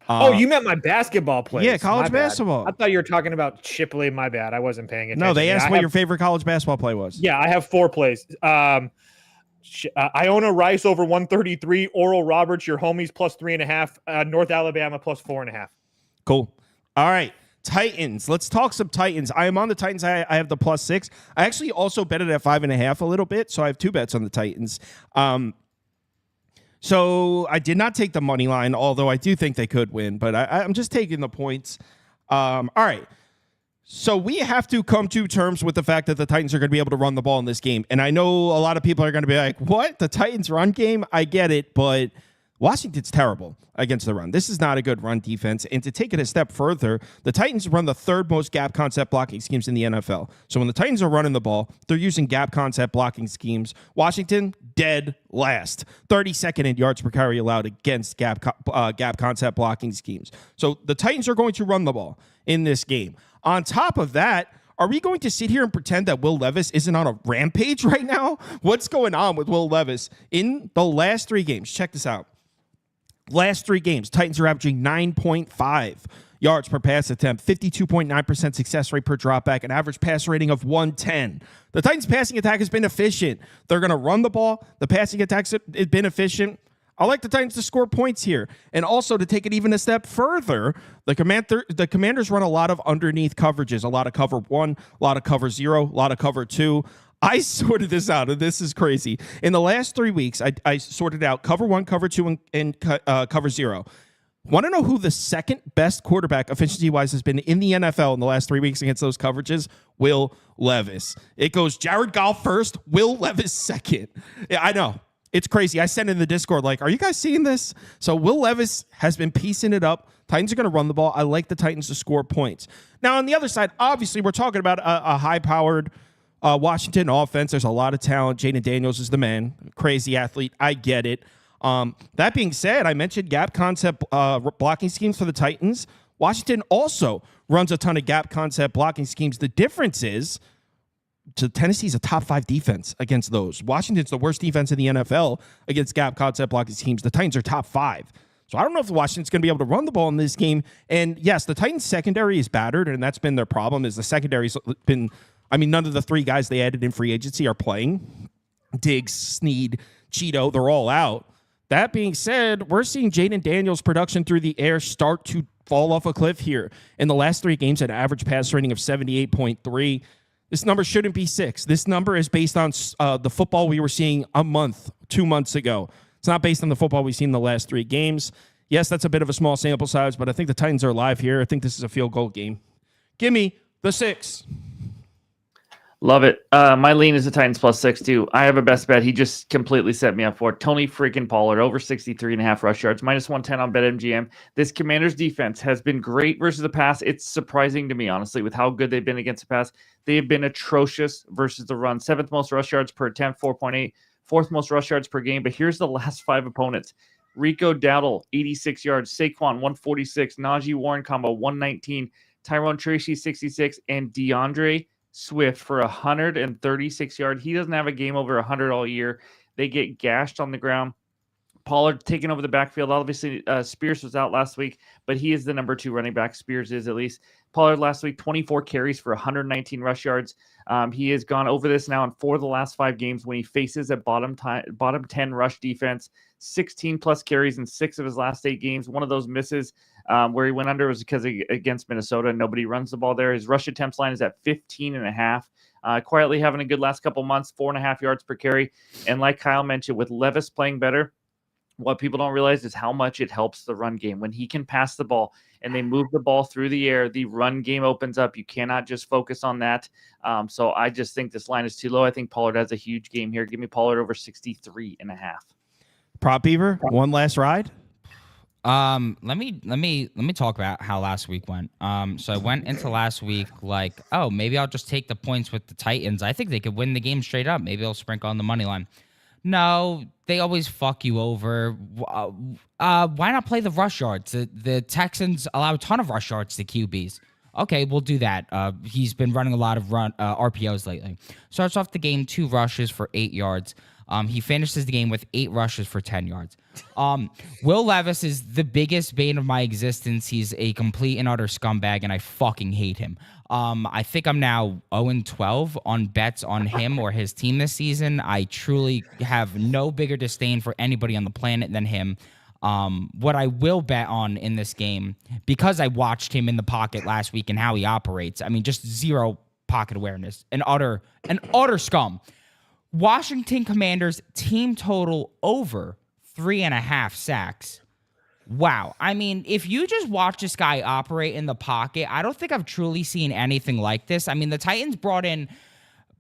Oh, you meant my basketball plays. Yeah, college My bad. basketball. I thought you were talking about Shipley. My bad. I wasn't paying attention. No, they asked I what have, your favorite college basketball play was. Yeah, I have 4 plays. Iona Rice over 133. Oral Roberts, your homies, plus 3.5. North Alabama plus 4.5. Cool. All right. Titans. Let's talk some Titans. I am on the Titans. I have the +6. I actually also bet it at 5.5 a little bit, so I have 2 bets on the Titans. So I did not take the money line, although I do think they could win, but I'm just taking the points. All right. So we have to come to terms with the fact that the Titans are going to be able to run the ball in this game. And I know a lot of people are going to be like, what? The Titans run game? I get it, but Washington's terrible against the run. This is not a good run defense. And to take it a step further, the Titans run the 3rd most gap concept blocking schemes in the NFL. So when the Titans are running the ball, they're using gap concept blocking schemes. Washington, dead last. 32nd in yards per carry allowed against gap concept blocking schemes. So the Titans are going to run the ball in this game. On top of that, are we going to sit here and pretend that Will Levis isn't on a rampage right now? What's going on with Will Levis? In the last 3 games, check this out. Last 3 games, Titans are averaging 9.5 yards per pass attempt, 52.9% success rate per dropback, an average pass rating of 110. The Titans' passing attack has been efficient. They're going to run the ball. The passing attack's been efficient. I like the Titans to score points here. And also to take it even a step further, the Commanders run a lot of underneath coverages, a lot of cover 1, a lot of cover 0, a lot of cover 2. I sorted this out, and this is crazy. In the last 3 weeks, I sorted out cover 1, cover 2, and cover 0. Want to know who the second best quarterback efficiency-wise has been in the NFL in the last 3 weeks against those coverages? Will Levis. It goes Jared Goff first, Will Levis second. Yeah, I know. It's crazy. I sent in the Discord, like, are you guys seeing this? So Will Levis has been piecing it up. Titans are going to run the ball. I like the Titans to score points. Now, on the other side, obviously, we're talking about a high-powered Washington offense. There's a lot of talent. Jaden Daniels is the man. Crazy athlete. I get it. That being said, I mentioned gap concept blocking schemes for the Titans. Washington also runs a ton of gap concept blocking schemes. The difference is Tennessee's a top 5 defense against those. Washington's the worst defense in the NFL against gap concept blocking schemes. The Titans are top 5. So I don't know if Washington's going to be able to run the ball in this game. And yes, the Titans secondary is battered, and that's been their problem, is the secondary's been, I mean, none of the 3 guys they added in free agency are playing. Diggs, Snead, Cheeto, they're all out. That being said, we're seeing Jaden Daniels' production through the air start to fall off a cliff here. In the last 3 games, an average pass rating of 78.3. This number shouldn't be 6. This number is based on the football we were seeing 2 months ago. It's not based on the football we've seen in the last 3 games. Yes, that's a bit of a small sample size, but I think the Titans are alive here. I think this is a field goal game. Give me the 6. Love it. My lean is the Titans +6 too. I have a best bet. He just completely set me up for it. Tony freaking Pollard over 63.5 rush yards, -110 on BetMGM. This Commanders defense has been great versus the pass. It's surprising to me, honestly, with how good they've been against the pass. They have been atrocious versus the run. 7th most rush yards per attempt, 4.8. 4th most rush yards per game. But here's the last 5 opponents. Rico Dowdle, 86 yards. Saquon, 146. Najee Warren combo, 119. Tyrone Tracy, 66. And DeAndre Swift for 136 yards. He doesn't have a game over 100 all year. They get gashed on the ground. Pollard taking over the backfield. Obviously, Spears was out last week, but he is the number 2 running back. Spears is, at least. Pollard last week, 24 carries for 119 rush yards. He has gone over this now in 4 of the last 5 games when he faces a bottom 10 rush defense. 16-plus carries in 6 of his last 8 games. One of those misses where he went under was because against Minnesota. Nobody runs the ball there. His rush attempts line is at 15.5. Quietly having a good last couple months, 4.5 yards per carry. And like Kyle mentioned, with Levis playing better, what people don't realize is how much it helps the run game. When he can pass the ball and they move the ball through the air, the run game opens up. You cannot just focus on that. So I just think this line is too low. I think Pollard has a huge game here. Give me Pollard over 63.5. Prop Beaver, one last ride. Let me talk about how last week went. So I went into last week like, oh, maybe I'll just take the points with the Titans. I think they could win the game straight up. Maybe I'll sprinkle on the money line. No, they always fuck you over. Why not play the rush yards? The Texans allow a ton of rush yards to QBs. Okay, we'll do that. He's been running a lot of RPOs lately. Starts off the game 2 rushes for 8 yards. He finishes the game with 8 rushes for 10 yards. Will Levis is the biggest bane of my existence. He's a complete and utter scumbag, and I fucking hate him. I think I'm now 0-12 on bets on him or his team this season. I truly have no bigger disdain for anybody on the planet than him. What I will bet on in this game, because I watched him in the pocket last week and how he operates, I mean, just zero pocket awareness, an utter scum. Washington Commanders team total over 3.5 sacks. Wow. I mean, if you just watch this guy operate in the pocket, I don't think I've truly seen anything like this. I mean, the Titans brought in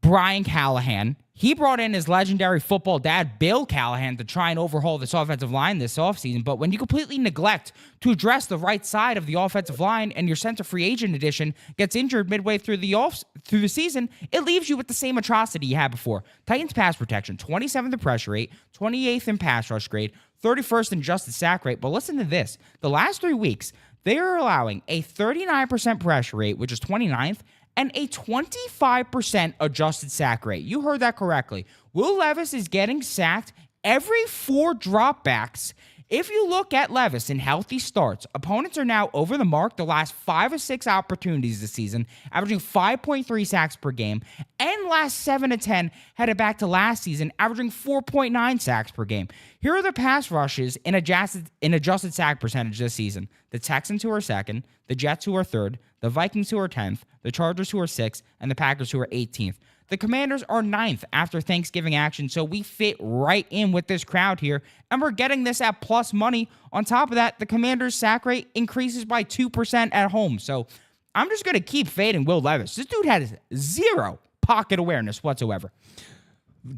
Brian Callahan. He brought in his legendary football dad, Bill Callahan, to try and overhaul this offensive line this offseason. But when you completely neglect to address the right side of the offensive line and your center free agent edition gets injured midway through the season, it leaves you with the same atrocity you had before. Titans pass protection, 27th in pressure rate, 28th in pass rush grade, 31st in adjusted sack rate. But listen to this. The last 3 weeks, they are allowing a 39% pressure rate, which is 29th, and a 25% adjusted sack rate. You heard that correctly. Will Levis is getting sacked every 4 dropbacks. If you look at Levis in healthy starts, opponents are now over the mark the last 5 or 6 opportunities this season, averaging 5.3 sacks per game, and last 7 to 10 headed back to last season, averaging 4.9 sacks per game. Here are the pass rushes in adjusted sack percentage this season. The Texans, who are second, the Jets, who are third, the Vikings, who are 10th, the Chargers, who are 6th, and the Packers, who are 18th. The Commanders are 9th after Thanksgiving action, so we fit right in with this crowd here, and we're getting this at plus money. On top of that, the Commanders' sack rate increases by 2% at home, so I'm just going to keep fading Will Levis. This dude has zero pocket awareness whatsoever.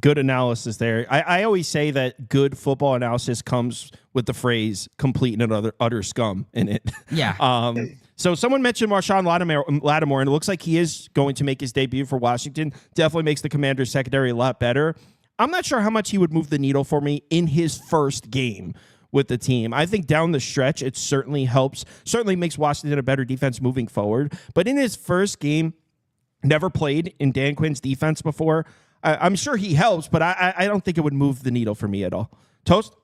Good analysis there. I always say that good football analysis comes with the phrase complete and utter scum in it. Yeah. So someone mentioned Marshawn Lattimore, and it looks like he is going to make his debut for Washington. Definitely makes the Commanders secondary a lot better. I'm not sure how much he would move the needle for me in his first game with the team. I think down the stretch, it certainly helps, certainly makes Washington a better defense moving forward. But in his first game, never played in Dan Quinn's defense before. I'm sure he helps, but I don't think it would move the needle for me at all. Toast?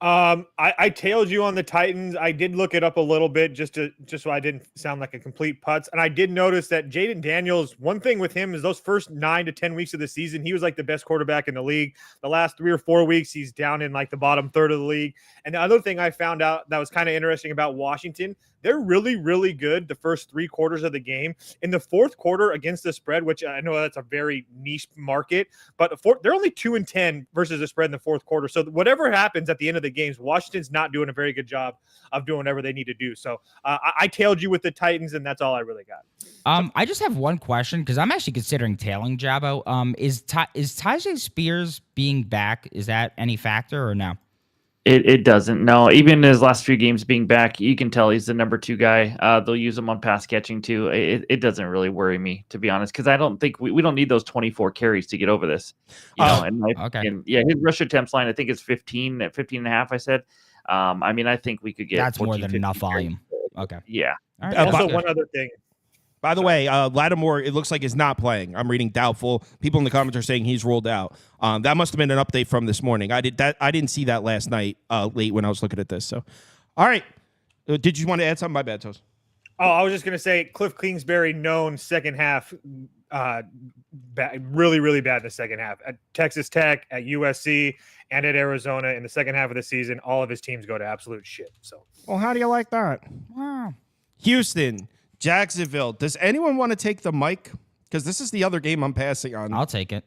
I tailed you on the Titans. I did look it up a little bit just so I didn't sound like a complete putz. And I did notice that Jaden Daniels, one thing with him is those first 9 to 10 weeks of the season, he was like the best quarterback in the league. The last 3 or 4 weeks, he's down in like the bottom third of the league. And the other thing I found out that was kind of interesting about Washington, they're really, really good the first 3 quarters of the game. In the fourth quarter against the spread, which I know that's a very niche market, but they're only 2-10 versus the spread in the fourth quarter. So whatever happens at the end of the games, Washington's not doing a very good job of doing whatever they need to do. So I tailed you with the Titans, and that's all I really got. I just have one question because I'm actually considering tailing Jabbo. Is Tyjae Spears being back? Is that any factor or no? It doesn't. No, even in his last few games being back, you can tell he's the number 2 guy. They'll use him on pass catching too. It doesn't really worry me, to be honest, because I don't think we don't need those 24 carries to get over this. Okay. Yeah, his rush attempts line, I think it's 15 at 15 and a half, I said. I mean, I think we could get that's 14, more than enough volume. Okay. Yeah. All right. Also, one other thing. By the way, Lattimore, it looks like is not playing. I'm reading doubtful. People in the comments are saying he's ruled out. That must have been an update from this morning. I didn't see that last night late when I was looking at this. So, all right. Did you want to add something? My bad, Toast. Oh, I was just going to say Cliff Kingsbury known second half really, really bad in the second half. At Texas Tech, at USC, and at Arizona in the second half of the season, all of his teams go to absolute shit. So, well, how do you like that? Wow. Houston, Jacksonville. Does anyone want to take the mic? Because this is the other game I'm passing on. I'll take it.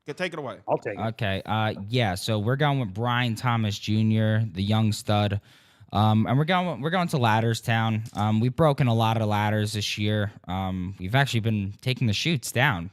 Take it away. I'll take it. Okay. Yeah. So we're going with Brian Thomas Jr., the young stud. And we're going to Ladders Town. We've broken a lot of ladders this year. We've actually been taking the chutes down.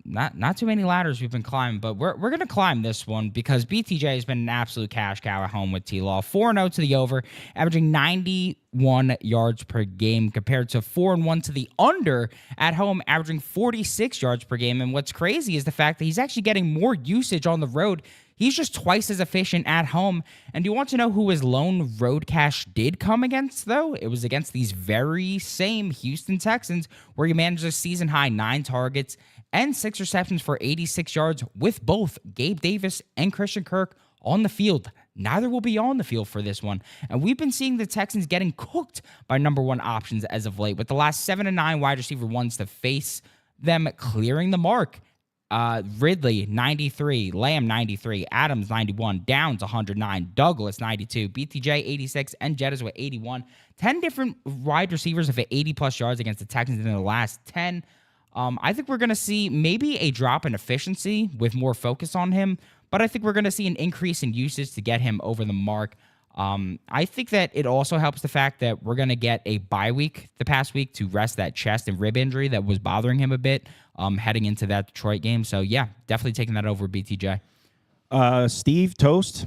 Not too many ladders we've been climbing, but we're going to climb this one because BTJ has been an absolute cash cow at home with T-Law. 4-0 to the over, averaging 91 yards per game compared to 4-1 to the under at home, averaging 46 yards per game. And what's crazy is the fact that he's actually getting more usage on the road. He's just twice as efficient at home. And do you want to know who his lone road cash did come against, though? It was against these very same Houston Texans, where he managed a season-high 9 targets and 6 receptions for 86 yards with both Gabe Davis and Christian Kirk on the field. Neither will be on the field for this one. And we've been seeing the Texans getting cooked by number one options as of late, with the last 7 to 9 wide receiver ones to face them clearing the mark. Ridley, 93, Lamb, 93, Adams, 91, Downs, 109, Douglas, 92, BTJ, 86, and Jettas with 81. 10 different wide receivers have hit 80-plus yards against the Texans in the last 10. I think we're going to see maybe a drop in efficiency with more focus on him, but I think we're going to see an increase in usage to get him over the mark. I think that it also helps the fact that we're going to get a bye week the past week to rest that chest and rib injury that was bothering him a bit heading into that Detroit game. So, yeah, definitely taking that over BTJ. Steve, Toast?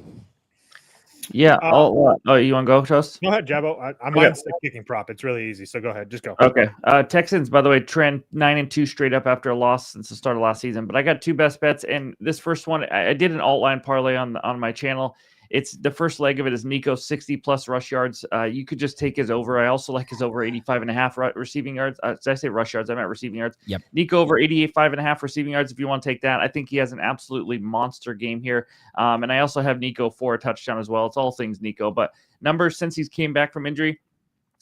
Yeah. You want to go, Toast? Go ahead, Jabbo. I'm on stick kicking prop. It's really easy. So go ahead. Just go. Okay. Texans, by the way, trend 9-2 straight up after a loss since the start of last season. But I got 2 best bets. And this first one, I did an alt line parlay on my channel. It's the first leg of it is Nico 60-plus rush yards. You could just take his over. I also like his over 85.5 receiving yards. Did I say rush yards? I meant receiving yards. Yep. Nico over 85.5 receiving yards if you want to take that. I think he has an absolutely monster game here. And I also have Nico for a touchdown as well. It's all things Nico. But numbers since he's came back from injury,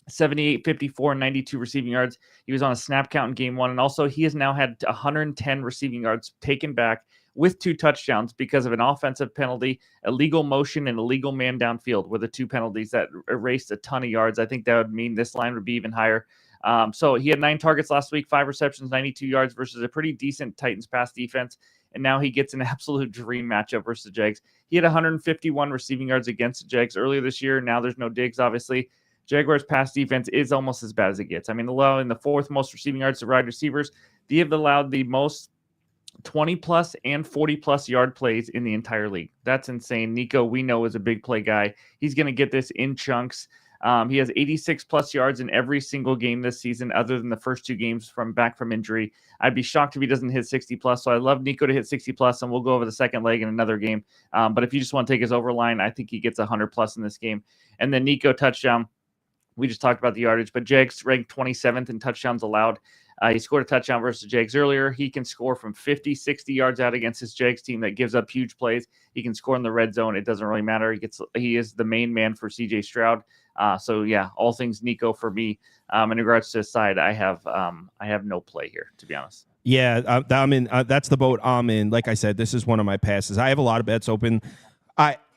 78, 54, 92 receiving yards. He was on a snap count in game 1. And also he has now had 110 receiving yards taken back with 2 touchdowns because of an offensive penalty, illegal motion, and illegal man downfield were the 2 penalties that erased a ton of yards. I think that would mean this line would be even higher. So he had 9 targets last week, 5 receptions, 92 yards versus a pretty decent Titans pass defense. And now he gets an absolute dream matchup versus the Jags. He had 151 receiving yards against the Jags earlier this year. Now there's no Diggs, obviously. Jaguars pass defense is almost as bad as it gets. I mean, allowing the 4th most receiving yards to wide receivers. They have allowed the most 20-plus and 40-plus yard plays in the entire league. That's insane. Nico, we know, is a big play guy. He's going to get this in chunks. He has 86-plus yards in every single game this season other than the first 2 games back from injury. I'd be shocked if he doesn't hit 60-plus, so I love Nico to hit 60-plus, and we'll go over the second leg in another game. But if you just want to take his over line, I think he gets 100-plus in this game. And then Nico touchdown. We just talked about the yardage, but Jags ranked 27th in touchdowns allowed. He scored a touchdown versus the Jags earlier. He can score from 50, 60 yards out against his Jags team that gives up huge plays. He can score in the red zone. It doesn't really matter. He is the main man for CJ Stroud. So yeah, all things Nico for me. In regards to his side, I have no play here, to be honest. Yeah, I'm in. That's the boat I'm in. Like I said, this is one of my passes. I have a lot of bets open.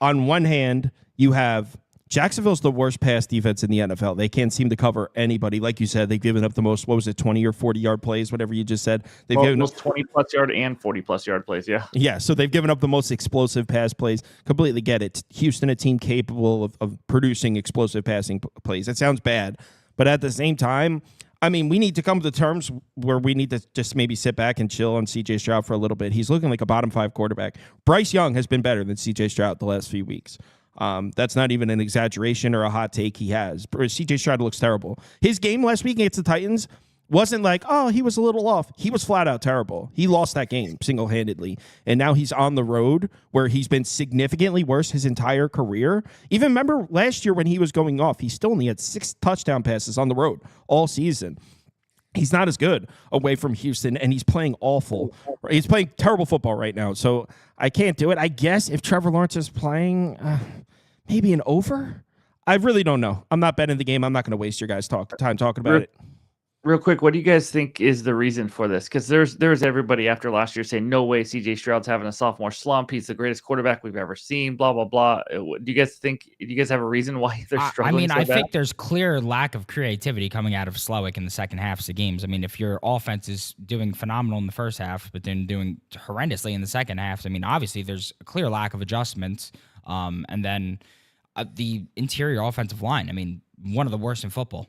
On one hand, you have Jacksonville's the worst pass defense in the NFL. They can't seem to cover anybody. Like you said, they've given up the most, 20 or 40-yard plays, whatever you just said. They've given up 20-plus yard and 40-plus yard plays, yeah. Yeah, so they've given up the most explosive pass plays. Completely get it. Houston, a team capable of producing explosive passing plays. It sounds bad, but at the same time, I mean, we need to come to terms where we need to just maybe sit back and chill on C.J. Stroud for a little bit. He's looking like a bottom 5 quarterback. Bryce Young has been better than C.J. Stroud the last few weeks. That's not even an exaggeration or a hot take he has. C.J. Stroud looks terrible. His game last week against the Titans wasn't like, oh, he was a little off. He was flat out terrible. He lost that game single-handedly. And now he's on the road where he's been significantly worse his entire career. Even remember last year when he was going off, he still only had 6 touchdown passes on the road all season. He's not as good away from Houston, and he's playing awful. He's playing terrible football right now, so I can't do it. I guess if Trevor Lawrence is playing, maybe an over? I really don't know. I'm not betting the game. I'm not going to waste your guys' time talking about it. Real quick, what do you guys think is the reason for this? Because there's everybody after last year saying, no way, CJ Stroud's having a sophomore slump. He's the greatest quarterback we've ever seen, blah, blah, blah. Do you guys have a reason why they're struggling I think there's clear lack of creativity coming out of Slowick in the second halves of games. I mean, if your offense is doing phenomenal in the first half, but then doing horrendously in the second half, I mean, obviously there's a clear lack of adjustments. And then the interior offensive line, I mean, one of the worst in football.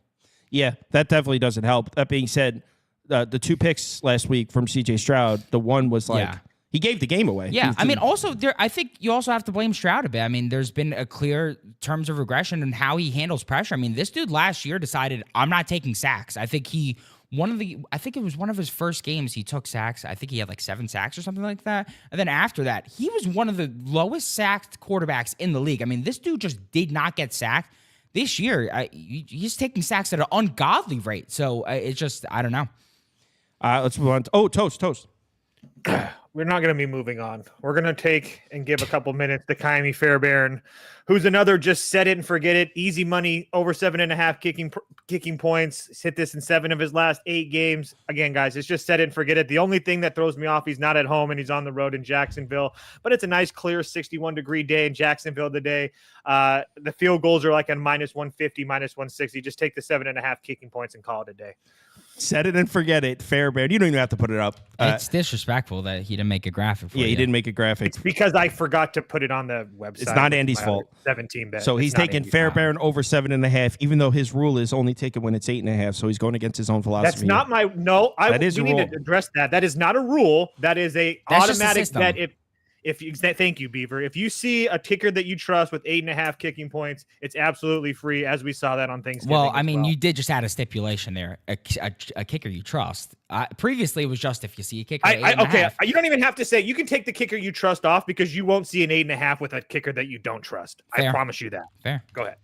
Yeah, that definitely doesn't help. That being said, the 2 picks last week from C.J. Stroud, the one was like, he gave the game away. Yeah, I mean, also, I think you also have to blame Stroud a bit. I mean, there's been a clear terms of regression in how he handles pressure. I mean, this dude last year decided, I'm not taking sacks. I think it was one of his first games he took sacks. I think he had like 7 sacks or something like that. And then after that, he was one of the lowest sacked quarterbacks in the league. I mean, this dude just did not get sacked. This year, he's taking sacks at an ungodly rate. So it's just, I don't know. Let's move on. Oh, Toast. We're not going to be moving on. We're going to take and give a couple minutes to Kaimi Fairbairn, who's another just set it and forget it. Easy money, over 7.5 kicking points. He's hit this in 7 of his last 8 games. Again, guys, it's just set it and forget it. The only thing that throws me off, he's not at home and he's on the road in Jacksonville, but it's a nice, clear 61-degree day in Jacksonville today. The field goals are like a -150, -160. Just take the 7.5 kicking points and call it a day. Set it and forget it. Fairbairn. You don't even have to put it up. It's disrespectful that he didn't make a graphic for you. Yeah, he didn't make a graphic. It's because I forgot to put it on the website. It's not Andy's fault. 17 bet. So he's taking Fairbairn over 7.5, even though his rule is only take it when it's 8.5. So he's going against his own philosophy. That's not my no. That is a we rule. need to address that. That is not a rule. That is a That's just a automatic system. bet. If you thank you, Beaver. If you see a kicker that you trust with 8.5 kicking points, it's absolutely free, as we saw that on Thanksgiving. Well, I mean, you did just add a stipulation there, a kicker you trust. Previously, it was just if you see a kicker at 8.5. Okay, you don't even have to say. You can take the kicker you trust off because you won't see an 8.5 with a kicker that you don't trust. Fair. I promise you that. Fair. Go ahead.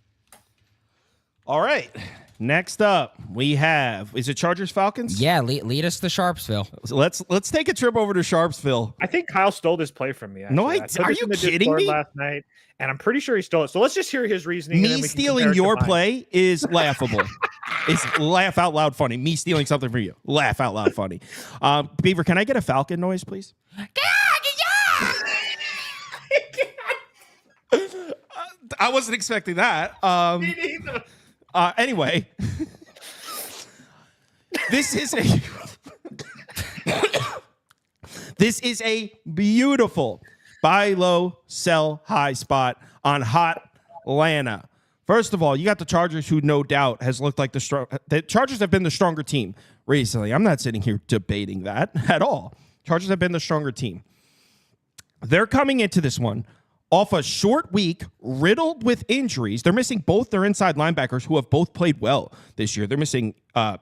All right. Next up, we have, is it Chargers Falcons? Yeah, lead us to Sharpsville. So let's take a trip over to Sharpsville. I think Kyle stole this play from me. Actually. No, I put are this you in the kidding Discord me? last night, and I'm pretty sure he stole it. So let's just hear his reasoning. and then Me we can stealing compare it to your mine. play is laughable. It's laugh out loud funny. Me stealing something from you. Laugh out loud funny. Beaver, can I get a Falcon noise, please? I wasn't expecting that. Anyway, this is a beautiful buy low, sell high spot on hot Atlanta. First of all, you got the Chargers, who no doubt has looked like the Chargers have been the stronger team recently. I'm not sitting here debating that at all. Chargers have been the stronger team. They're coming into this one off a short week, riddled with injuries. They're missing both their inside linebackers, who have both played well this year. They're missing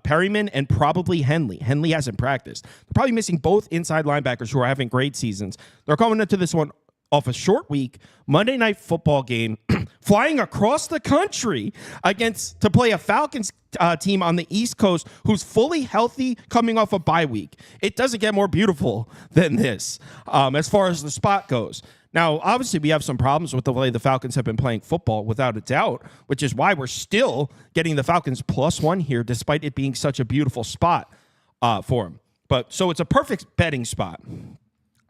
Perryman and probably Henley. Henley hasn't practiced. They're probably missing both inside linebackers who are having great seasons. They're coming into this one off a short week, Monday Night Football game, flying across the country to play a Falcons team on the East Coast who's fully healthy coming off a bye week. It doesn't get more beautiful than this as far as the spot goes. Now, obviously, we have some problems with the way the Falcons have been playing football, without a doubt, which is why we're still getting the Falcons +1 here, despite it being such a beautiful spot for them. So it's a perfect betting spot.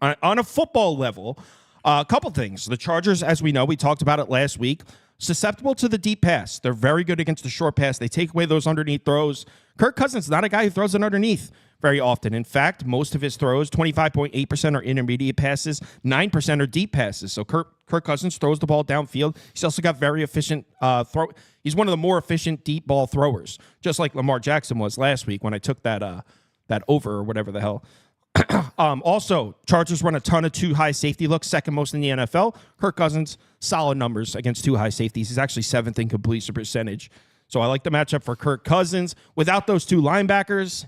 On a football level, a couple things. The Chargers, as we know, we talked about it last week, susceptible to the deep pass. They're very good against the short pass. They take away those underneath throws. Kirk Cousins is not a guy who throws it underneath very often. In fact, most of his throws, 25.8% are intermediate passes, 9% are deep passes. So Kirk Cousins throws the ball downfield. He's also got very efficient throw. He's one of the more efficient deep ball throwers, just like Lamar Jackson was last week when I took that over or whatever the hell. Also, Chargers run a ton of two high safety looks, second most in the NFL. Kirk Cousins, solid numbers against two high safeties. He's actually 7th in completion percentage. So I like the matchup for Kirk Cousins. Without those two linebackers,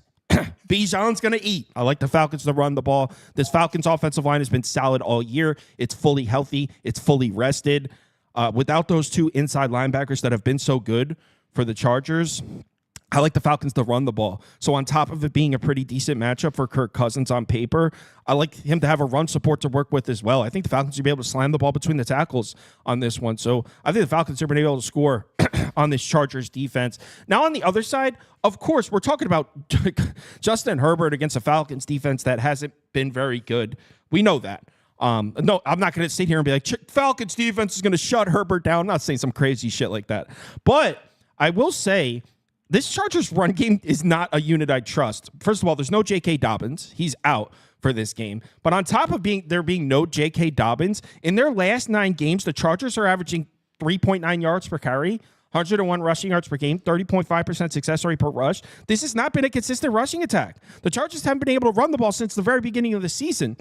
Bijan's going to eat. I like the Falcons to run the ball. This Falcons offensive line has been solid all year. It's fully healthy. It's fully rested. Without those two inside linebackers that have been so good for the Chargers, I like the Falcons to run the ball. So on top of it being a pretty decent matchup for Kirk Cousins on paper, I like him to have a run support to work with as well. I think the Falcons will be able to slam the ball between the tackles on this one. So I think the Falcons are going to be able to score on this Chargers defense. Now on the other side, of course, we're talking about Justin Herbert against a Falcons defense that hasn't been very good. We know that. No, I'm not going to sit here and be like, Falcons defense is going to shut Herbert down. I'm not saying some crazy shit like that. But I will say, this Chargers run game is not a unit I trust. First of all, there's no J.K. Dobbins. He's out for this game. But on top of there being no J.K. Dobbins, in their last 9 games, the Chargers are averaging 3.9 yards per carry, 101 rushing yards per game, 30.5% success rate per rush. This has not been a consistent rushing attack. The Chargers haven't been able to run the ball since the very beginning of the season.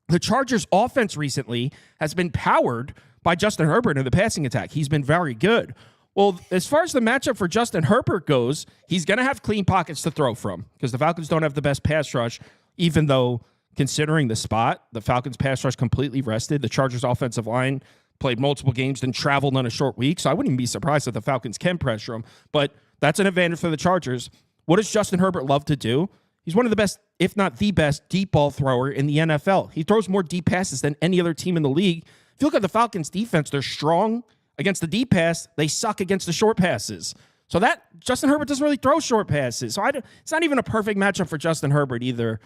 The Chargers' offense recently has been powered by Justin Herbert in the passing attack. He's been very good. Well, as far as the matchup for Justin Herbert goes, he's going to have clean pockets to throw from because the Falcons don't have the best pass rush, even though, considering the spot, the Falcons' pass rush completely rested. The Chargers' offensive line played multiple games, then traveled on a short week, so I wouldn't even be surprised if the Falcons can pressure him. But that's an advantage for the Chargers. What does Justin Herbert love to do? He's one of the best, if not the best, deep ball thrower in the NFL. He throws more deep passes than any other team in the league. If you look at the Falcons' defense, they're strong against the deep pass. They suck against the short passes. So that Justin Herbert doesn't really throw short passes. So it's not even a perfect matchup for Justin Herbert either.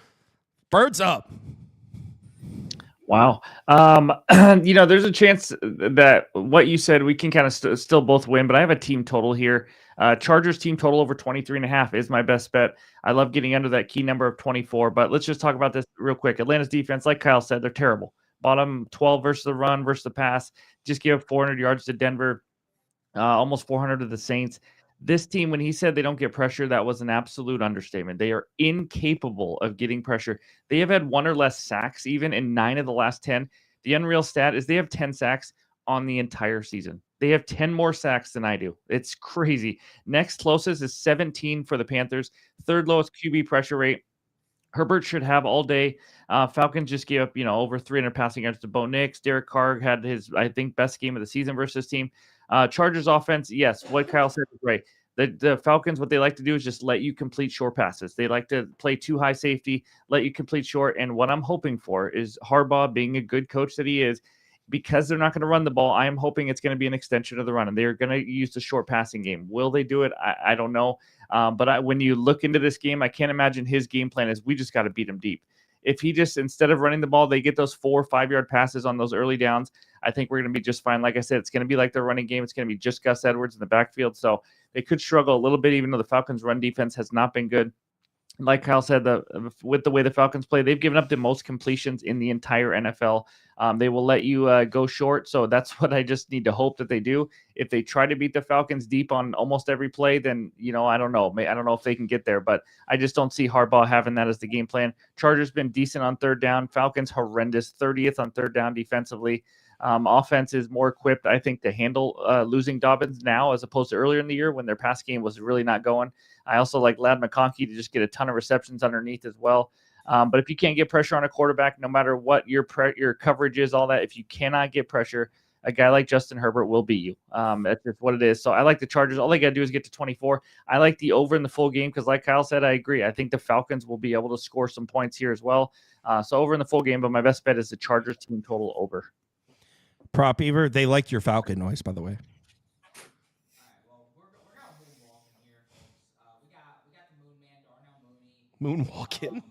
Birds up. Wow. There's a chance that what you said, we can kind of still both win, but I have a team total here. Chargers team total over 23.5 is my best bet. I love getting under that key number of 24, but let's just talk about this real quick. Atlanta's defense, like Kyle said, they're terrible. Bottom 12 versus the run versus the pass. Just give up 400 yards to Denver, almost 400 to the Saints. This team, when he said they don't get pressure, that was an absolute understatement. They are incapable of getting pressure. They have had 1 or less sacks even in 9 of the last 10. The unreal stat is they have 10 sacks on the entire season. They have 10 more sacks than I do. It's crazy. Next closest is 17 for the Panthers. Third lowest QB pressure rate. Herbert should have all day. Falcons just gave up, over 300 passing yards to Bo Nix. Derek Carr had his, I think, best game of the season versus team. Chargers offense, yes, what Kyle said is right. The Falcons, what they like to do is just let you complete short passes. They like to play too high safety, let you complete short. And what I'm hoping for is Harbaugh, being a good coach that he is, because they're not going to run the ball, I am hoping it's going to be an extension of the run, and they're going to use the short passing game. Will they do it? I don't know. But when you look into this game, I can't imagine his game plan is we just got to beat them deep. If he just, instead of running the ball, they get those 4 or 5 yard passes on those early downs, I think we're going to be just fine. Like I said, it's going to be like their running game. It's going to be just Gus Edwards in the backfield. So they could struggle a little bit, even though the Falcons' run defense has not been good. Like Kyle said, with the way the Falcons play, they've given up the most completions in the entire NFL. They will let you go short, so that's what I just need to hope that they do. If they try to beat the Falcons deep on almost every play, then I don't know. I don't know if they can get there, but I just don't see Harbaugh having that as the game plan. Chargers been decent on third down. Falcons horrendous, 30th on third down defensively. Offense is more equipped, I think, to handle losing Dobbins now as opposed to earlier in the year when their pass game was really not going. I also like Ladd McConkey to just get a ton of receptions underneath as well. But if you can't get pressure on a quarterback, no matter what your coverage is, all that, if you cannot get pressure, a guy like Justin Herbert will beat you. That's just what it is. So I like the Chargers. All they got to do is get to 24. I like the over in the full game because, like Kyle said, I agree. I think the Falcons will be able to score some points here as well. So over in the full game, but my best bet is the Chargers team total over. Prop Beaver, they liked your Falcon noise, by the way. Moonwalking.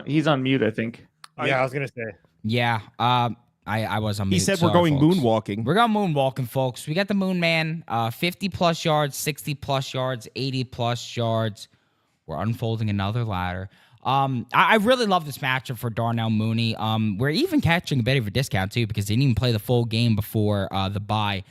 He's on mute, I think. Yeah, I was gonna say. Yeah, I was on mute. He said Sorry, we're going folks. moonwalking. We're going moonwalking, folks. We got the Moon Man, 50-plus yards, 60-plus yards, 80-plus yards. We're unfolding another ladder. I really love this matchup for Darnell Mooney. We're even catching a bit of a discount, too, because he didn't even play the full game before the bye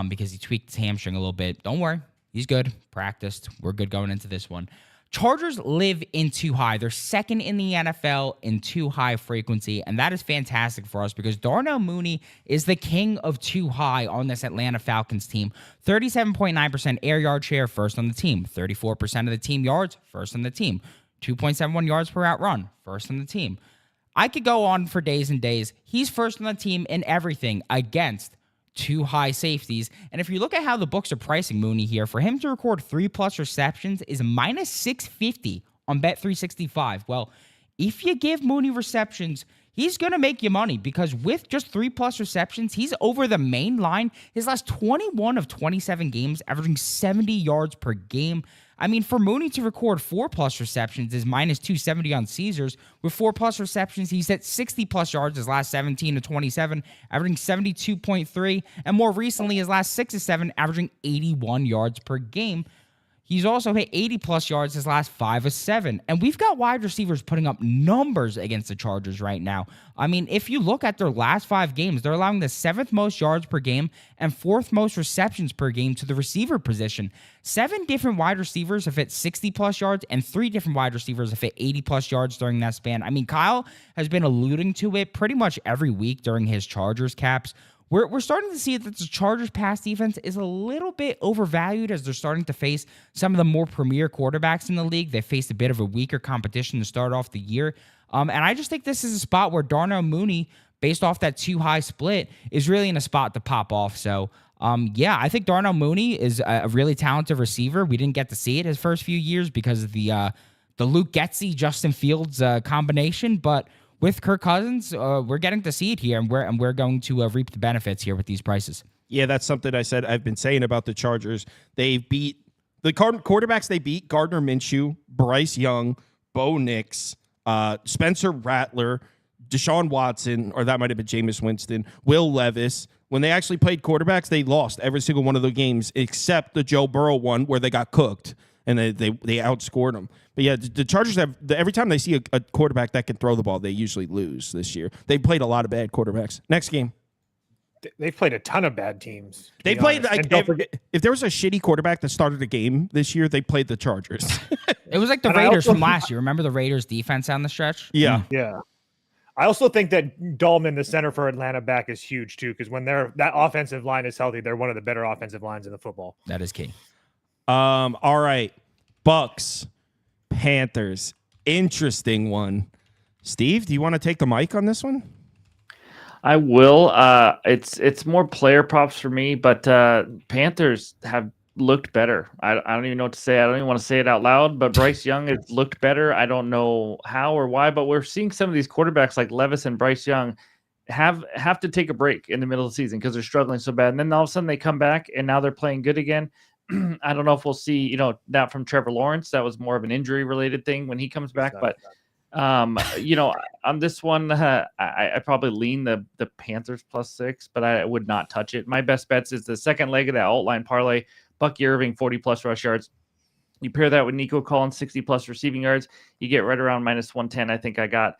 because he tweaked his hamstring a little bit. Don't worry. He's good. Practiced. We're good going into this one. Chargers live in too high. They're second in the NFL in too high frequency, and that is fantastic for us because Darnell Mooney is the king of too high on this Atlanta Falcons team. 37.9% air yard share, first on the team. 34% of the team yards, first on the team. 2.71 yards per out run, first on the team. I could go on for days and days. He's first on the team in everything against too high safeties. And if you look at how the books are pricing Mooney here, for him to record 3+ receptions is minus 650 on Bet365. Well, if you give Mooney receptions, he's going to make you money because with just 3+ receptions, he's over the main line. His last 21 of 27 games, averaging 70 yards per game. I mean, for Mooney to record 4+ receptions is minus 270 on Caesars. With 4+ receptions, he's at 60+ yards his last 17 to 27, averaging 72.3. And more recently, his last 6 to 7, averaging 81 yards per game. He's also hit 80+ yards his last 5 of 7. And we've got wide receivers putting up numbers against the Chargers right now. I mean, if you look at their last 5 games, they're allowing the 7th most yards per game and 4th most receptions per game to the receiver position. 7 different wide receivers have hit 60+ yards and 3 different wide receivers have hit 80+ yards during that span. I mean, Kyle has been alluding to it pretty much every week during his Chargers caps. We're starting to see that the Chargers pass defense is a little bit overvalued as they're starting to face some of the more premier quarterbacks in the league. They faced a bit of a weaker competition to start off the year. And I just think this is a spot where Darnell Mooney, based off that too high split, is really in a spot to pop off. So, I think Darnell Mooney is a really talented receiver. We didn't get to see it his first few years because of the the Luke Getsy, Justin Fields combination, but with Kirk Cousins, we're getting to see it here, and we're going to reap the benefits here with these prices. Yeah, that's something I've been saying about the Chargers. They've beat the quarterbacks they beat: Gardner Minshew, Bryce Young, Bo Nix, Spencer Rattler, Deshaun Watson, or that might have been Jameis Winston, Will Levis. When they actually played quarterbacks, they lost every single one of the games except the Joe Burrow one where they got cooked and they outscored them. But yeah, the Chargers every time they see a quarterback that can throw the ball, they usually lose this year. They played a lot of bad quarterbacks. Next game. They've played a ton of bad teams. They played if there was a shitty quarterback that started a game this year, they played the Chargers. It was like the Raiders from last year. Remember the Raiders defense down the stretch? Yeah. Yeah. I also think that Dahlman, the center for Atlanta back, is huge too, because when that offensive line is healthy, they're one of the better offensive lines in the football. That is key. All right. Bucs, Panthers. Interesting one. Steve, do you want to take the mic on this one? I will. It's more player props for me, but Panthers have looked better. I don't even know what to say. I don't even want to say it out loud, but Bryce Young has looked better. I don't know how or why, but we're seeing some of these quarterbacks like Levis and Bryce Young have to take a break in the middle of the season because they're struggling so bad. And then all of a sudden they come back and now they're playing good again. I don't know if we'll see, that from Trevor Lawrence. That was more of an injury related thing when he comes back, but on this one, I probably lean the Panthers +6, but I would not touch it. My best bets is the second leg of that outline parlay. Bucky Irving, 40+ rush yards. You pair that with Nico Collins, 60+ receiving yards. You get right around -110. I think I got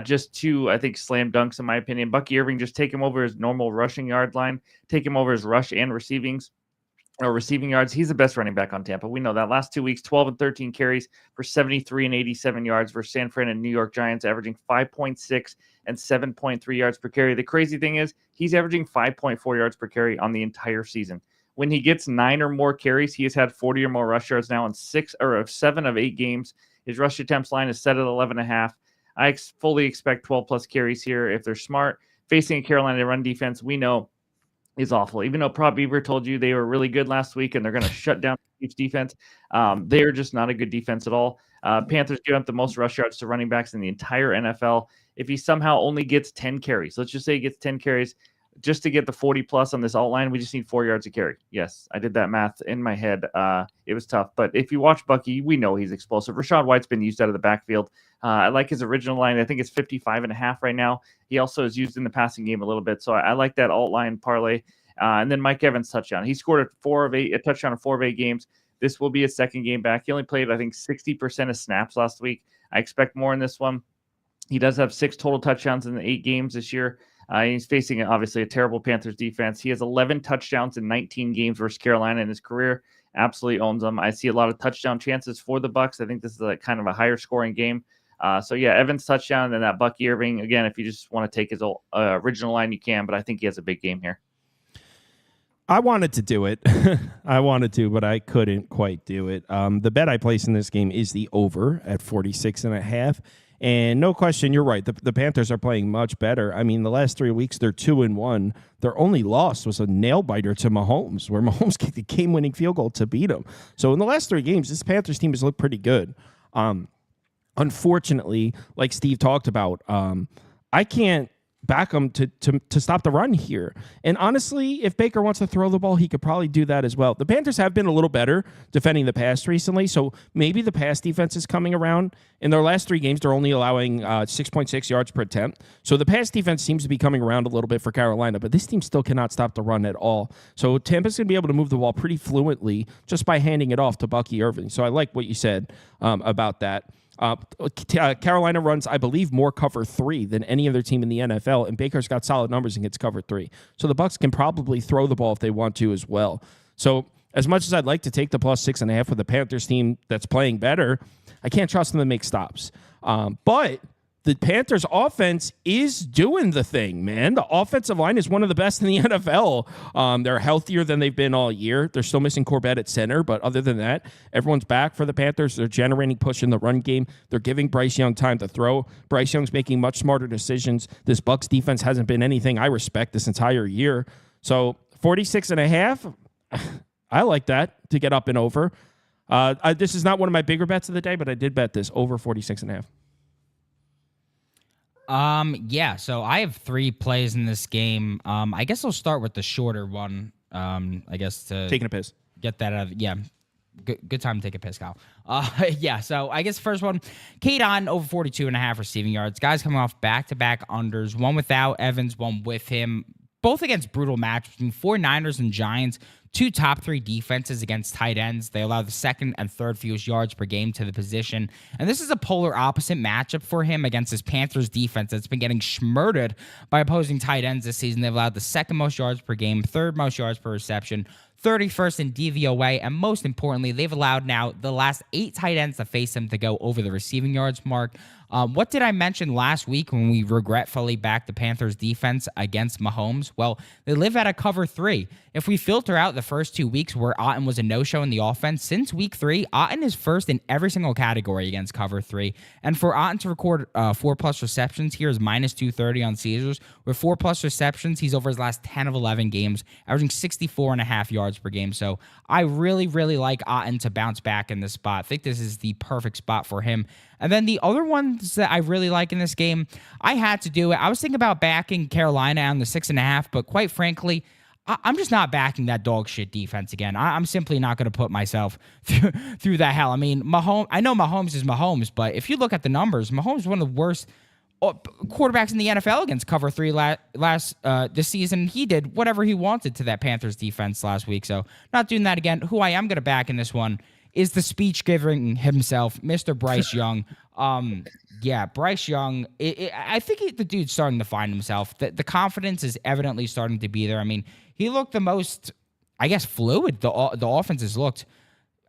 just two, slam dunks in my opinion. Bucky Irving, just take him over his normal rushing yard line. Take him over his rush and receiving yards. He's the best running back on Tampa. We know that. Last 2 weeks, 12 and 13 carries for 73 and 87 yards versus San Fran and New York Giants, averaging 5.6 and 7.3 yards per carry. The crazy thing is he's averaging 5.4 yards per carry on the entire season. When he gets 9 or more carries, he has had 40 or more rush yards now in 7 of 8 games. His rush attempts line is set at 11.5. I fully expect 12+ carries here if they're smart. Facing a Carolina run defense, we know is awful. Even though Prop Beaver told you they were really good last week and they're going to shut down the Chiefs defense, they are just not a good defense at all. Panthers give up the most rush yards to running backs in the entire NFL. If he somehow only gets 10 carries, let's just say he gets 10 carries, just to get the 40+ on this outline, we just need 4 yards a carry. Yes, I did that math in my head. It was tough. But if you watch Bucky, we know he's explosive. Rashad White's been used out of the backfield. I like his original line. I think it's 55.5 right now. He also is used in the passing game a little bit. So I like that alt line parlay. And then Mike Evans touchdown. He scored a touchdown in 4 of 8 games. This will be his second game back. He only played, 60% of snaps last week. I expect more in this one. He does have 6 total touchdowns in the 8 games this year. He's facing, obviously, a terrible Panthers defense. He has 11 touchdowns in 19 games versus Carolina in his career. Absolutely owns them. I see a lot of touchdown chances for the Bucs. I think this is kind of a higher scoring game. Evans touchdown and then that Bucky Irving. Again, if you just want to take his original line, you can, but I think he has a big game here. I wanted to do it. I wanted to, but I couldn't quite do it. The bet I placed in this game is the over at 46.5. And no question, you're right. The Panthers are playing much better. I mean, the last 3 weeks, they're 2-1. Their only loss was a nail-biter to Mahomes, where Mahomes kicked a game-winning field goal to beat him. So in the last 3 games, this Panthers team has looked pretty good. Unfortunately, like Steve talked about, I can't back them to stop the run here. And honestly, if Baker wants to throw the ball, he could probably do that as well. The Panthers have been a little better defending the pass recently, so maybe the pass defense is coming around. In their last 3 games, they're only allowing 6.6 yards per attempt. So the pass defense seems to be coming around a little bit for Carolina, but this team still cannot stop the run at all. So Tampa's going to be able to move the ball pretty fluently just by handing it off to Bucky Irving. So I like what you said about that. Carolina runs, I believe, more cover 3 than any other team in the NFL, and Baker's got solid numbers against cover 3. So the Bucs can probably throw the ball if they want to as well. So as much as I'd like to take the +6.5 with the Panthers team that's playing better, I can't trust them to make stops. But the Panthers offense is doing the thing, man. The offensive line is one of the best in the NFL. They're healthier than they've been all year. They're still missing Corbett at center, but other than that, everyone's back for the Panthers. They're generating push in the run game. They're giving Bryce Young time to throw. Bryce Young's making much smarter decisions. This Bucs defense hasn't been anything I respect this entire year. So 46.5, I like that to get up and over. This is not one of my bigger bets of the day, but I did bet this over 46.5. Yeah, so I have 3 plays in this game. I guess I'll start with the shorter one. I guess to Taking a piss. get that out of, yeah. Good time to take a piss, Kyle. Yeah, so I guess first one, Kate on over 42.5 receiving yards. Guys coming off back-to-back unders, one without Evans, one with him. Both against brutal match between 49ers and Giants. 2 top 3 defenses against tight ends. They allow the second and third fewest yards per game to the position. And this is a polar opposite matchup for him against his Panthers defense that's been getting schmurdered by opposing tight ends this season. They've allowed the second most yards per game, third most yards per reception, 31st in DVOA, and most importantly, they've allowed now the last 8 tight ends to face him to go over the receiving yards mark. What did I mention last week when we regretfully backed the Panthers defense against Mahomes? Well, they live at a cover 3. If we filter out the first 2 weeks where Otten was a no-show in the offense, since week 3, Otten is first in every single category against cover 3. And for Otten to record 4+ receptions here is minus 230 on Caesars. With 4+ receptions, he's over his last 10 of 11 games, averaging 64.5 yards per game. So I really, really like Otten to bounce back in this spot. I think this is the perfect spot for him. And then the other ones that I really like in this game, I had to do it. I was thinking about backing Carolina on the 6.5, but quite frankly, I'm just not backing that dog shit defense again. I'm simply not going to put myself through that hell. I mean, I know Mahomes is Mahomes, but if you look at the numbers, Mahomes is one of the worst quarterbacks in the NFL against cover 3 this season. He did whatever he wanted to that Panthers defense last week, so not doing that again. Who I am going to back in this one is the speech-giving himself, Mr. Bryce Young. Yeah, Bryce Young, I think the dude's starting to find himself. The confidence is evidently starting to be there. I mean, he looked the most, I guess, fluid. The offense has looked,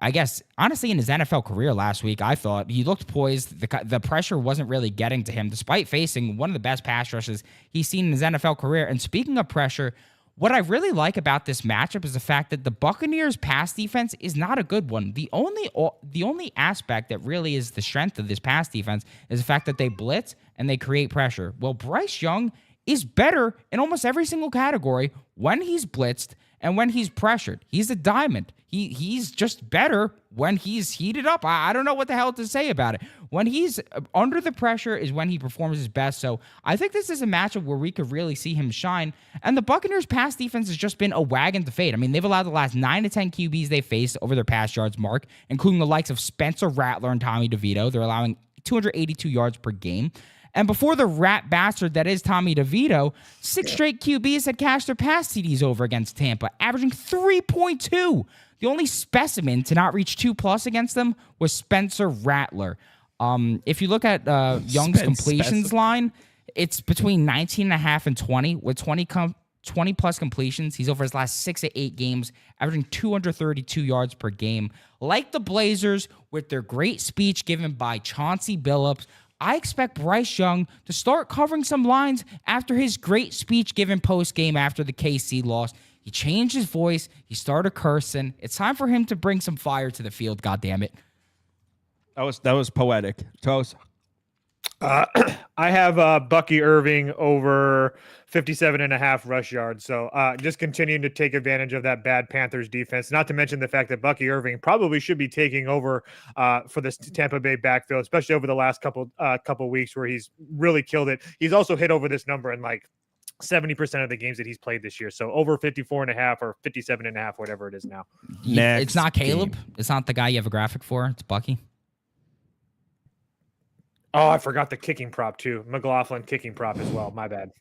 I guess, honestly, in his NFL career last week, I thought he looked poised. The pressure wasn't really getting to him, despite facing one of the best pass rushes he's seen in his NFL career. And speaking of pressure, what I really like about this matchup is the fact that the Buccaneers' pass defense is not a good one. The only aspect that really is the strength of this pass defense is the fact that they blitz and they create pressure. Well, Bryce Young is better in almost every single category when he's blitzed and when he's pressured. He's a diamond. He's just better when he's heated up. I don't know what the hell to say about it. When he's under the pressure is when he performs his best. So I think this is a matchup where we could really see him shine. And the Buccaneers' pass defense has just been a wagon to fade. I mean, they've allowed the last 9 to 10 QBs they faced over their pass yards mark, including the likes of Spencer Rattler and Tommy DeVito. They're allowing 282 yards per game. And before the rat bastard that is Tommy DeVito, 6 straight QBs had cashed their pass TDs over against Tampa, averaging 3.2. The only specimen to not reach 2+ against them was Spencer Rattler. If you look at Young's completions line, it's between 19.5 and 20, with 20+ completions. He's over his last 6 to 8 games, averaging 232 yards per game. Like the Blazers, with their great speech given by Chauncey Billups, I expect Bryce Young to start covering some lines after his great speech given post-game after the KC loss. He changed his voice. He started cursing. It's time for him to bring some fire to the field, goddammit. That was poetic. Toast. I have Bucky Irving over 57.5 rush yards. So just continuing to take advantage of that bad Panthers defense, not to mention the fact that Bucky Irving probably should be taking over for this Tampa Bay backfield, especially over the last couple weeks where he's really killed it. He's also hit over this number in like 70% of the games that he's played this year. So over 54.5 or 57.5, whatever it is now. Next it's not Caleb. game. It's not the guy you have a graphic for. It's Bucky. Oh, I forgot the kicking prop too. McLaughlin kicking prop as well. My bad.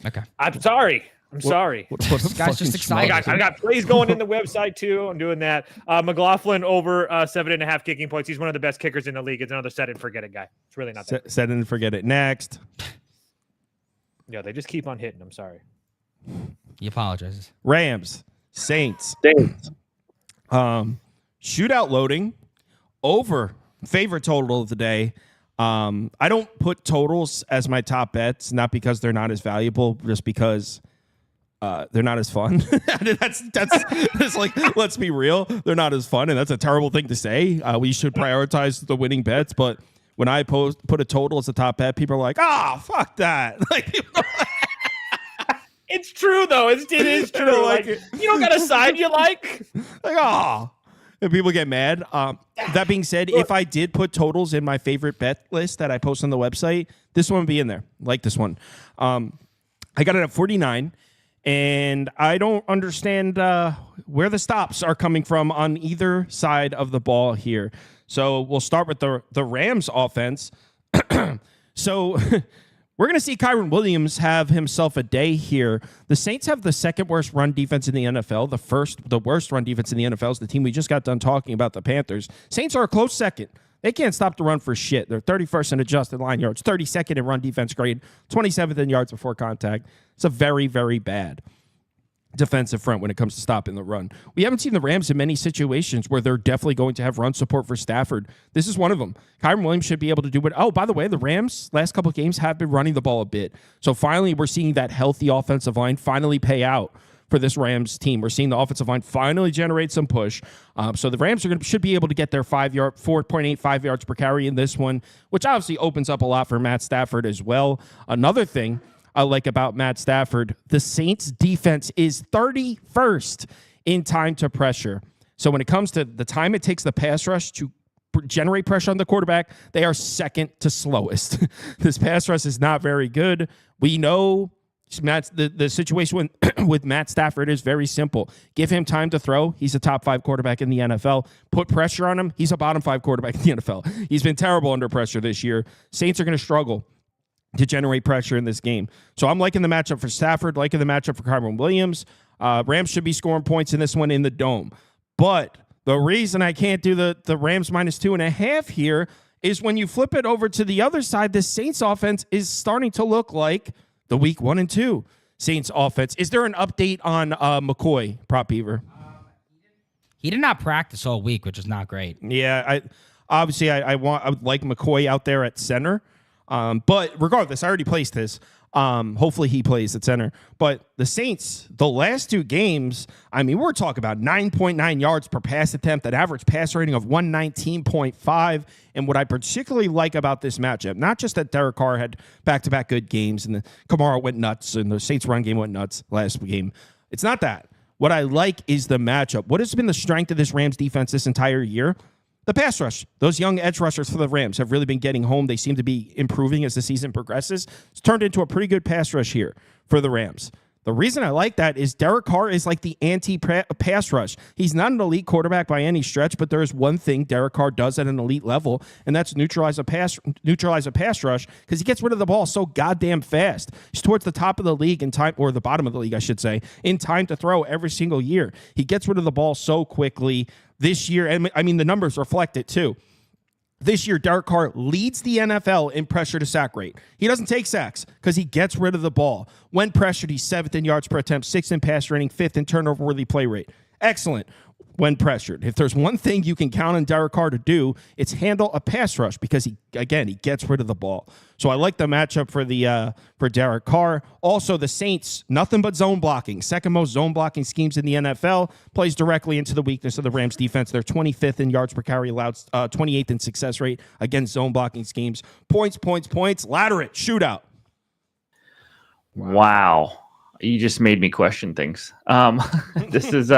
Okay. I'm sorry. Sorry. What a This guy's just fucking excited. I got plays going in the website too. I'm doing that. McLaughlin over 7.5 kicking points. He's one of the best kickers in the league. It's another set and forget it guy. It's really not that. Set it and forget it. Next. Yeah, they just keep on hitting. I'm sorry. He apologizes. Rams. Saints. Shootout loading. Over. Favorite total of the day. I don't put totals as my top bets, not because they're not as valuable, just because they're not as fun. that's like, let's be real, they're not as fun, and that's a terrible thing to say. We should prioritize the winning bets, but when I put a total as a top bet, people are like, fuck that. Like, It's true though. It is true. Like, you don't got a side you like. like, and people get mad. That being said, if I did put totals in my favorite bet list that I post on the website, this one would be in there. Like this one. I got it at 49, and I don't understand where the stops are coming from on either side of the ball here. So we'll start with the Rams offense. So we're going to see Kyren Williams have himself a day here. The Saints have the second worst run defense in the NFL. The worst run defense in the NFL is the team we just got done talking about, the Panthers. Saints are a close second. They can't stop the run for shit. They're 31st in adjusted line yards, 32nd in run defense grade, 27th in yards before contact. It's a very, very bad defensive front when it comes to stopping the run. We haven't seen the Rams in many situations where they're definitely going to have run support for Stafford. This is one of them. Kyren Williams should be able to do it. Oh, by the way, the Rams last couple of games have been running the ball a bit. So finally, we're seeing that healthy offensive line finally pay out for this Rams team. We're seeing the offensive line finally generate some push. So the Rams should be able to get their 4.85 yards per carry in this one, which obviously opens up a lot for Matt Stafford as well. Another thing I like about Matt Stafford, the Saints defense is 31st in time to pressure. So when it comes to the time it takes the pass rush to generate pressure on the quarterback, they are second to slowest. This pass rush is not very good. We know the situation with Matt Stafford is very simple. Give him time to throw. He's a top 5 quarterback in the NFL. Put pressure on him. He's a bottom 5 quarterback in the NFL. He's been terrible under pressure this year. Saints are going to struggle to generate pressure in this game. So I'm liking the matchup for Stafford, liking the matchup for Kyren Williams. Rams should be scoring points in this one in the Dome. But the reason I can't do the Rams -2.5 here is when you flip it over to the other side, the Saints offense is starting to look like the week 1 and 2 Saints offense. Is there an update on McCoy, Prop Beaver? He did not practice all week, which is not great. Yeah, I would like McCoy out there at center. But regardless, I already placed this. Hopefully he plays at center. But the Saints, the last 2 games, I mean, we're talking about 9.9 yards per pass attempt, an average pass rating of 119.5. And what I particularly like about this matchup, not just that Derek Carr had back-to-back good games and the Kamara went nuts and the Saints run game went nuts last game. It's not that. What I like is the matchup. What has been the strength of this Rams defense this entire year? The pass rush. Those young edge rushers for the Rams have really been getting home. They seem to be improving as the season progresses. It's turned into a pretty good pass rush here for the Rams. The reason I like that is Derek Carr is like the anti-pass rush. He's not an elite quarterback by any stretch, but there is one thing Derek Carr does at an elite level, and that's neutralize a pass rush because he gets rid of the ball so goddamn fast. He's towards the top of the league in time, or the bottom of the league, I should say, in time to throw every single year. He gets rid of the ball so quickly this year, and I mean the numbers reflect it too. This year, Derek Carr leads the NFL in pressure to sack rate. He doesn't take sacks because he gets rid of the ball. When pressured, he's 7th in yards per attempt, 6th in pass rating, 5th in turnover-worthy play rate. Excellent when pressured. If there's one thing you can count on Derek Carr to do, it's handle a pass rush because he gets rid of the ball. So I like the matchup for Derek Carr. Also, the Saints, nothing but zone blocking. Second most zone blocking schemes in the NFL. Plays directly into the weakness of the Rams defense. They're 25th in yards per carry allowed, 28th in success rate against zone blocking schemes. Points, ladder it, shootout. Wow. You just made me question things. This is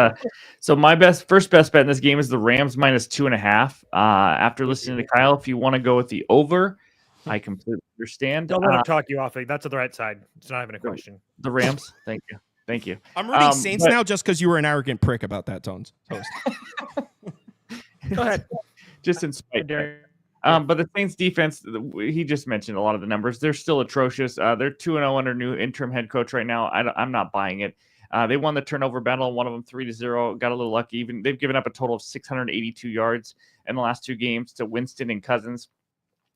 so my first best bet in this game is the Rams -2.5. After listening to Kyle, if you want to go with the over, I completely understand. Don't let him talk you off. That's the right side. It's not even a question. The Rams. Thank you. I'm rooting Saints now just because you were an arrogant prick about that, Tones. Go ahead. Just in spite. But the Saints defense, he just mentioned a lot of the numbers. They're still atrocious. They're 2-0 under new interim head coach right now. I'm not buying it. They won the turnover battle, one of them 3-0. Got a little lucky. Even they've given up a total of 682 yards in the last 2 games to Winston and Cousins.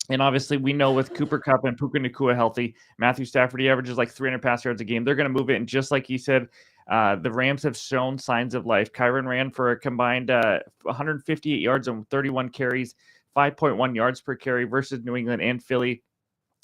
And obviously, we know with Cooper Kupp and Puka Nacua healthy, Matthew Stafford, he averages like 300 pass yards a game. They're going to move it. And just like he said, the Rams have shown signs of life. Kyren ran for a combined 158 yards and 31 carries. 5.1 yards per carry versus New England and Philly.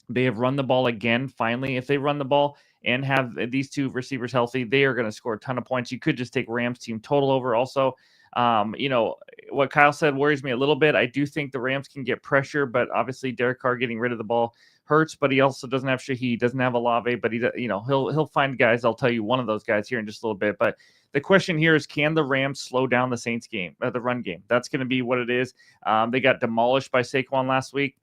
They have run the ball again. Finally, if they run the ball and have these 2 receivers healthy, they are going to score a ton of points. You could just take Rams team total over also. What Kyle said worries me a little bit. I do think the Rams can get pressure, but obviously Derek Carr getting rid of the ball Hurts, but he also doesn't have Shaheed, doesn't have Olave, but he'll find guys. I'll tell you one of those guys here in just a little bit. But the question here is, can the Rams slow down the Saints game, the run game? That's going to be what it is. They got demolished by Saquon last week.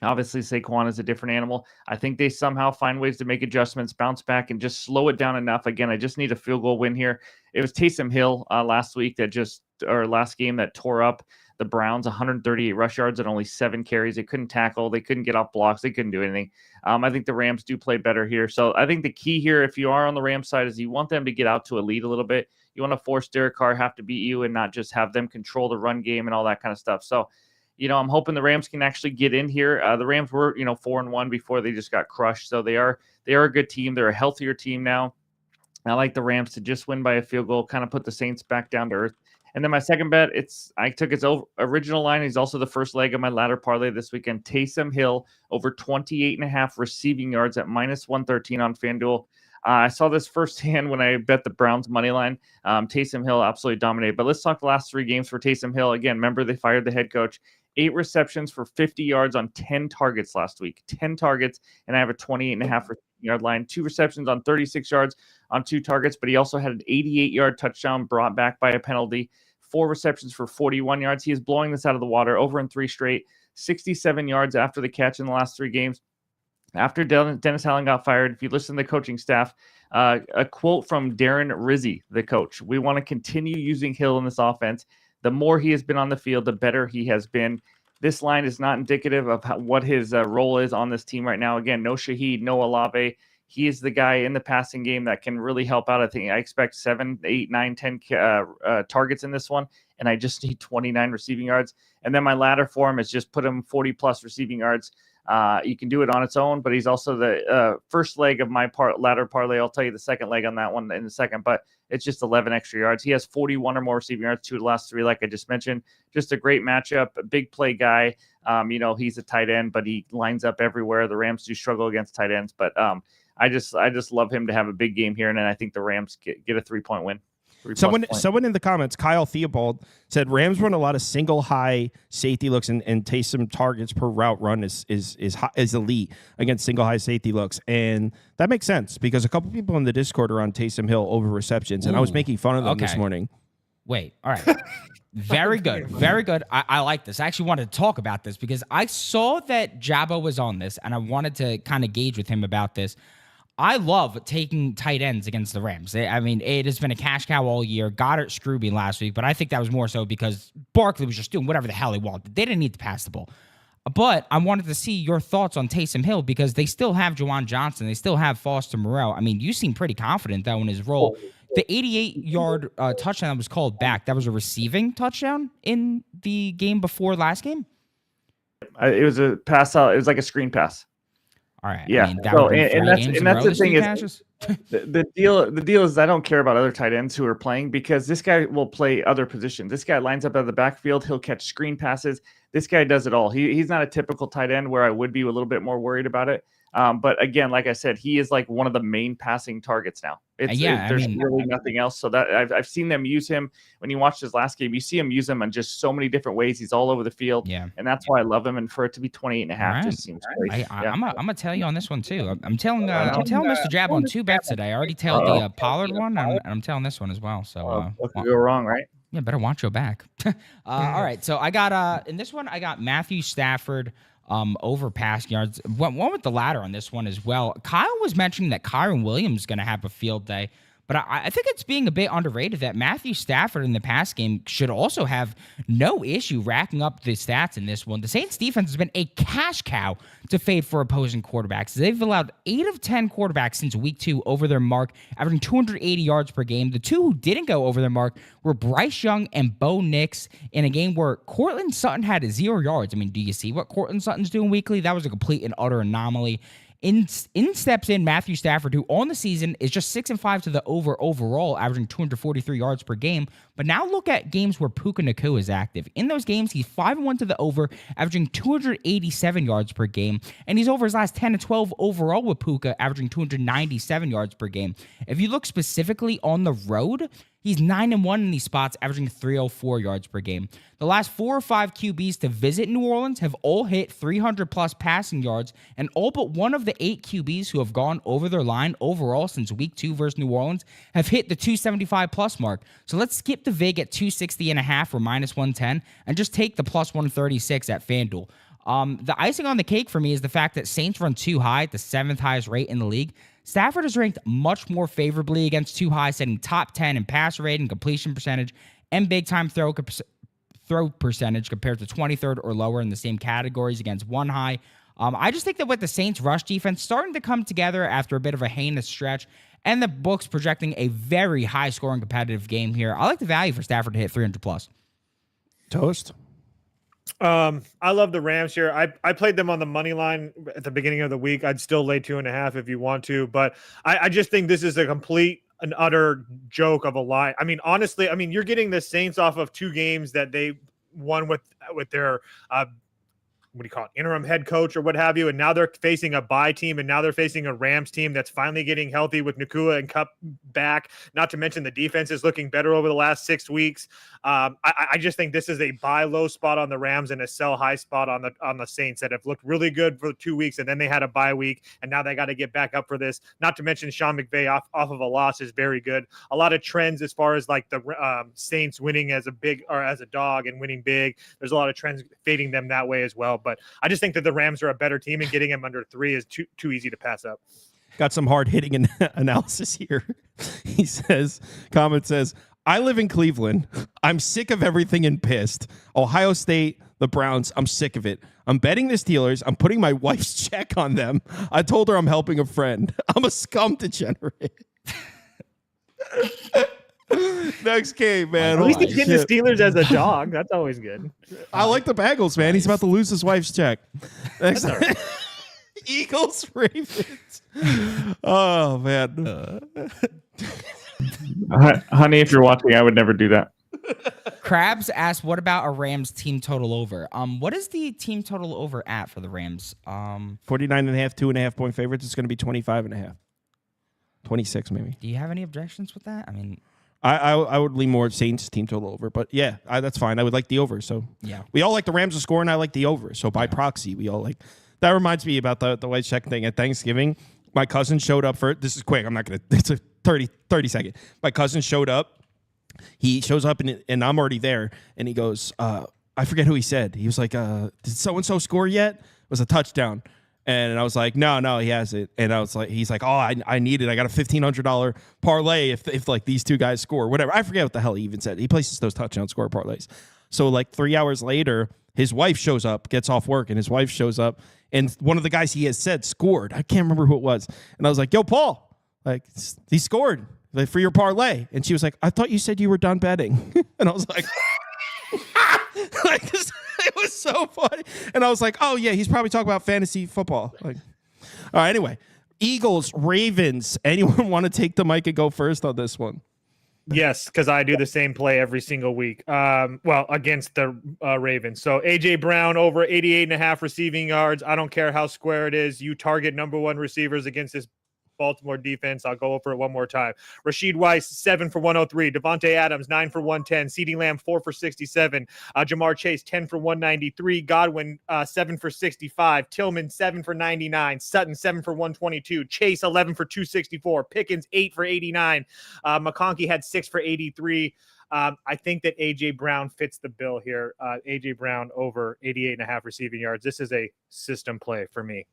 Obviously, Saquon is a different animal. I think they somehow find ways to make adjustments, bounce back, and just slow it down enough. Again, I just need a field goal win here. It was Taysom Hill last game that tore up the Browns, 138 rush yards and only 7 carries. They couldn't tackle. They couldn't get off blocks. They couldn't do anything. I think the Rams do play better here. So I think the key here, if you are on the Rams side, is you want them to get out to a lead a little bit. You want to force Derek Carr have to beat you and not just have them control the run game and all that kind of stuff. So, I'm hoping the Rams can actually get in here. The Rams were, 4-1 before they just got crushed. So they are a good team. They're a healthier team now. I like the Rams to just win by a field goal, kind of put the Saints back down to earth. And then my second bet, I took its original line. He's also the first leg of my ladder parlay this weekend. Taysom Hill over 28.5 receiving yards at -113 on FanDuel. I saw this firsthand when I bet the Browns money line. Taysom Hill absolutely dominated. But let's talk the last 3 games for Taysom Hill. Again, remember they fired the head coach. 8 receptions for 50 yards on 10 targets last week. 10 targets, and I have a 28.5 yard line. 2 receptions on 36 yards on 2 targets, but he also had an 88-yard touchdown brought back by a penalty. 4 receptions for 41 yards. He is blowing this out of the water over in 3 straight. 67 yards after the catch in the last 3 games. After Dennis Allen got fired, if you listen to the coaching staff, a quote from Darren Rizzi, the coach: "We want to continue using Hill in this offense. The more he has been on the field, the better he has been." This line is not indicative of what his role is on this team right now. Again, no Shaheed, no Olave. He is the guy in the passing game that can really help out. I expect 7, 8, 9, 10 targets in this one, and I just need 29 receiving yards. And then my ladder for him is just put him 40-plus receiving yards. You can do it on its own, but he's also the first leg of my ladder parlay. I'll tell you the second leg on that one in a second, but it's just 11 extra yards. He has 41 or more receiving yards, 2 of the last 3, like I just mentioned. Just a great matchup, a big play guy. He's a tight end, but he lines up everywhere. The Rams do struggle against tight ends, but I just love him to have a big game here, and then I think the Rams get a 3-point win. Someone in the comments, Kyle Theobald, said Rams run a lot of single high safety looks, and Taysom targets per route run is elite against single high safety looks, and that makes sense because a couple people in the Discord are on Taysom Hill over receptions, and I was making fun of them this morning. Wait, all right. Very good. Very good. I like this. I actually wanted to talk about this because I saw that Jabba was on this, and I wanted to kind of gauge with him about this. I love taking tight ends against the Rams. I mean, it has been a cash cow all year. Goddard screwed me last week, but I think that was more so because Barkley was just doing whatever the hell he wanted. They didn't need to pass the ball. But I wanted to see your thoughts on Taysom Hill because they still have Juwan Johnson. They still have Foster Moreau. I mean, you seem pretty confident, though, in his role. The 88-yard touchdown that was called back, that was a receiving touchdown in the game before last game? It was a pass out. It was like a screen pass. All right. Yeah. I mean, that's the thing is the deal is I don't care about other tight ends who are playing because this guy will play other positions. This guy lines up at the backfield. He'll catch screen passes. This guy does it all. He's not a typical tight end where I would be a little bit more worried about it. But again, like I said, he is like one of the main passing targets now. There's really nothing else. So that I've seen them use him. When you watch his last game, you see him use him in just so many different ways. He's all over the field. Yeah. And that's why I love him. And for it to be 28.5 just seems crazy. I'm gonna tell you on this one too. I'm telling Mr. Jab on 2 bets today. I already told the Pollard one, and I'm telling this one as well. So what could go wrong, right? Yeah, better watch your back. All right. So I got in this one, I got Matthew Stafford over passing yards. One with the ladder on this one as well. Kyle was mentioning that Kyron Williams is going to have a field day, but I think it's being a bit underrated that Matthew Stafford in the pass game should also have no issue racking up the stats in this one. The Saints defense has been a cash cow to fade for opposing quarterbacks. They've allowed 8 of 10 quarterbacks since week 2 over their mark, averaging 280 yards per game. The 2 who didn't go over their mark were Bryce Young and Bo Nix in a game where Cortland Sutton had 0 yards. I mean, do you see what Cortland Sutton's doing weekly? That was a complete and utter anomaly. In steps in Matthew Stafford, who on the season is just 6-5 to the over overall, averaging 243 yards per game. But now look at games where Puka Nacua is active. In those games, he's 5-1 to the over, averaging 287 yards per game. And he's over his last 10 to 12 overall with Puka, averaging 297 yards per game. If you look specifically on the road, He's 9-1 in these spots, averaging 304 yards per game. The last 4 or 5 QBs to visit New Orleans have all hit 300-plus passing yards, and all but one of the 8 QBs who have gone over their line overall since Week 2 versus New Orleans have hit the 275-plus mark. So let's skip the VIG at 260.5 or -110 and just take the +136 at FanDuel. The icing on the cake for me is the fact that Saints run too high at the 7th highest rate in the league. Stafford is ranked much more favorably against too high, setting top 10 in pass rate and completion percentage and big-time throw percentage compared to 23rd or lower in the same categories against one high. I just think that with the Saints' rush defense starting to come together after a bit of a heinous stretch, and the books projecting a very high-scoring competitive game here, I like the value for Stafford to hit 300+. Toast. I love the Rams here. I played them on the money line at the beginning of the week. I'd still lay 2.5 if you want to, but I just think this is a complete and utter joke of a lie. I mean, honestly, you're getting the Saints off of 2 games that they won with their what do you call it, interim head coach or what have you, and now they're facing a bye team, and now they're facing a Rams team that's finally getting healthy with Nakua and Kupp back, not to mention the defense is looking better over the last 6 weeks. I just think this is a buy low spot on the Rams and a sell high spot on the Saints that have looked really good for 2 weeks, and then they had a bye week, and now they got to get back up for this. Not to mention Sean McVay off of a loss is very good. A lot of trends as far as like the Saints winning as a big or as a dog and winning big. There's a lot of trends fading them that way as well. But I just think that the Rams are a better team, and getting them under 3 is too easy to pass up. Got some hard hitting analysis here. He says, comment says, I live in Cleveland. I'm sick of everything and pissed. Ohio State, the Browns, I'm sick of it. I'm betting the Steelers. I'm putting my wife's check on them. I told her I'm helping a friend. I'm a scum degenerate. Next game, man. At least he's getting the Steelers as a dog. That's always good. I like the Bengals, man. He's about to lose his wife's check. Next, right. Eagles, Ravens. Oh, man. Honey, if you're watching, I would never do that. Krabs asked, what about a Rams team total over? What is the team total over at for the Rams? 49.5, 2.5 point favorites. It's going to be 25.5. 26 maybe. Do you have any objections with that? I mean, I would lean more Saints team total over, but yeah, that's fine. I would like the over. So yeah, we all like the Rams to score, and I like the over. So by proxy, we all like. That reminds me about the white check thing at Thanksgiving. My cousin showed up for this is quick. I'm not gonna. It's a 30 second. My cousin showed up. He shows up and I'm already there, and he goes, I forget who he said. He was like, did so and so score yet? It was a touchdown. And I was like, no, he hasn't. And I was like, he's like, oh, I need it. I got a $1,500 parlay if like these two guys score, whatever. I forget what the hell he even said. He places those touchdown score parlays. So like 3 hours later, his wife shows up, gets off work, and his wife shows up, and one of the guys he has said scored. I can't remember who it was. And I was like, yo, Paul, like he scored for your parlay. And she was like, I thought you said you were done betting. And I was like, like it was so funny. And I was like, oh, yeah, he's probably talking about fantasy football. Like, all right, anyway, Eagles, Ravens. Anyone want to take the mic and go first on this one? Yes, because I do the same play every single week. Well, against the Ravens. So A.J. Brown over 88.5 receiving yards. I don't care how square it is. You target number 1 receivers against this Baltimore defense. I'll go over it one more time. Rashid Weiss, 7 for 103. Devontae Adams, 9 for 110. CeeDee Lamb, 4 for 67. Jamar Chase, 10 for 193. Godwin, 7 for 65. Tillman, 7 for 99. Sutton, 7 for 122. Chase, 11 for 264. Pickens, 8 for 89. McConkey had 6 for 83. I think that A.J. Brown fits the bill here. A.J. Brown over 88.5 receiving yards. This is a system play for me.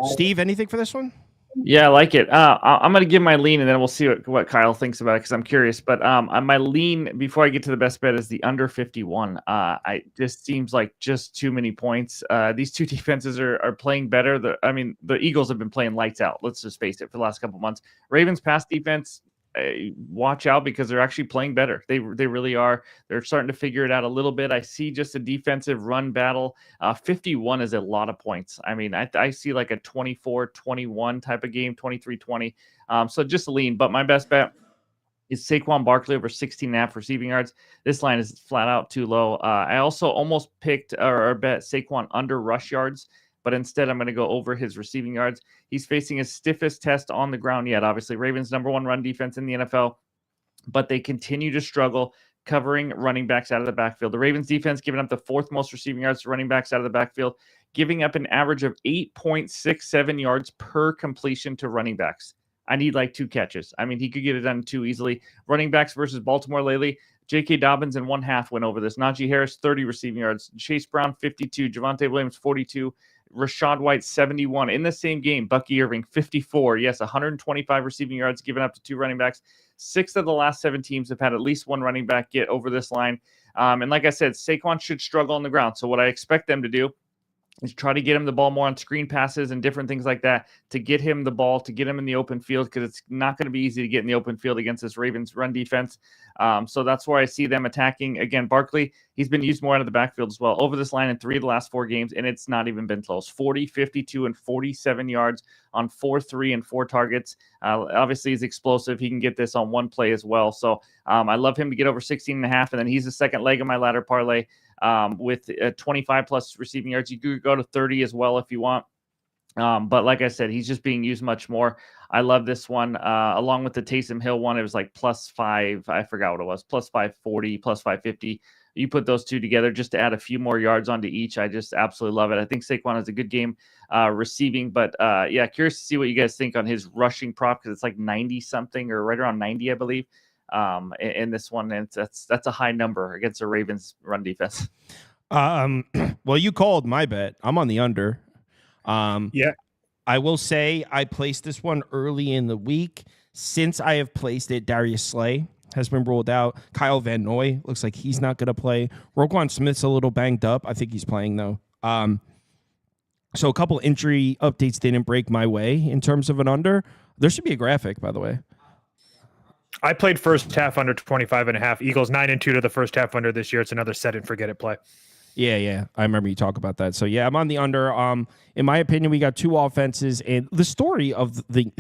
Steve, anything for this one? Yeah, I like it. I'm going to give my lean, and then we'll see what Kyle thinks about it because I'm curious. But my lean, before I get to the best bet, is the under 51. I just seems like just too many points. These two defenses are playing better. The Eagles have been playing lights out. Let's just face it for the last couple months. Ravens pass defense, watch out because they're actually playing better. They really are. They're starting to figure it out a little bit. I see just a defensive run battle. 51 is a lot of points. I mean, I see like a 24-21 type of game, 23-20. So just a lean. But my best bet is Saquon Barkley over 16.5 receiving yards. This line is flat out too low. I also almost picked or bet Saquon under rush yards, but instead I'm going to go over his receiving yards. He's facing his stiffest test on the ground yet. Obviously, Ravens number 1 run defense in the NFL. but they continue to struggle covering running backs out of the backfield. The Ravens defense giving up the 4th most receiving yards to running backs out of the backfield, giving up an average of 8.67 yards per completion to running backs. I need like 2 catches. I mean, he could get it done 2 easily. Running backs versus Baltimore lately, J.K. Dobbins in 1/2 went over this. Najee Harris, 30 receiving yards. Chase Brown, 52. Javonte Williams, 42. Rashad White, 71. In the same game, Bucky Irving, 54. Yes, 125 receiving yards given up to 2 running backs. 6 of the last 7 teams have had at least 1 running back get over this line. And like I said, Saquon should struggle on the ground. So what I expect them to do is try to get him the ball more on screen passes and different things like that to get him the ball, to get him in the open field, because it's not going to be easy to get in the open field against this Ravens run defense. So that's where I see them attacking. Again, Barkley, he's been used more out of the backfield as well over this line in 3 of the last 4 games, and it's not even been close. 40, 52, and 47 yards on 4, 3, and 4 targets. Obviously, he's explosive. He can get this on 1 play as well. So I love him to get over 16.5, and then he's the second leg of my ladder parlay. With 25 plus receiving yards. You could go to 30 as well if you want. But like I said, he's just being used much more. I love this one. Along with the Taysom Hill one, it was like +5. I forgot what it was. +540, +550. You put those 2 together just to add a few more yards onto each. I just absolutely love it. I think Saquon has a good game receiving, but yeah, curious to see what you guys think on his rushing prop, because it's like 90 something or right around 90, I believe. In this one, and that's a high number against the Ravens run defense. Well, you called my bet. I'm on the under. Yeah. I will say I placed this one early in the week. Since I have placed it, Darius Slay has been ruled out. Kyle Van Noy looks like he's not going to play. Roquan Smith's a little banged up. I think he's playing, though. So a couple injury updates didn't break my way in terms of an under. There should be a graphic, by the way. I played first half under 25.5. Eagles 9-2 to the first half under this year. It's another set and forget it play. Yeah. I remember you talk about that. So yeah, I'm on the under. In my opinion, we got 2 offenses, and the story of the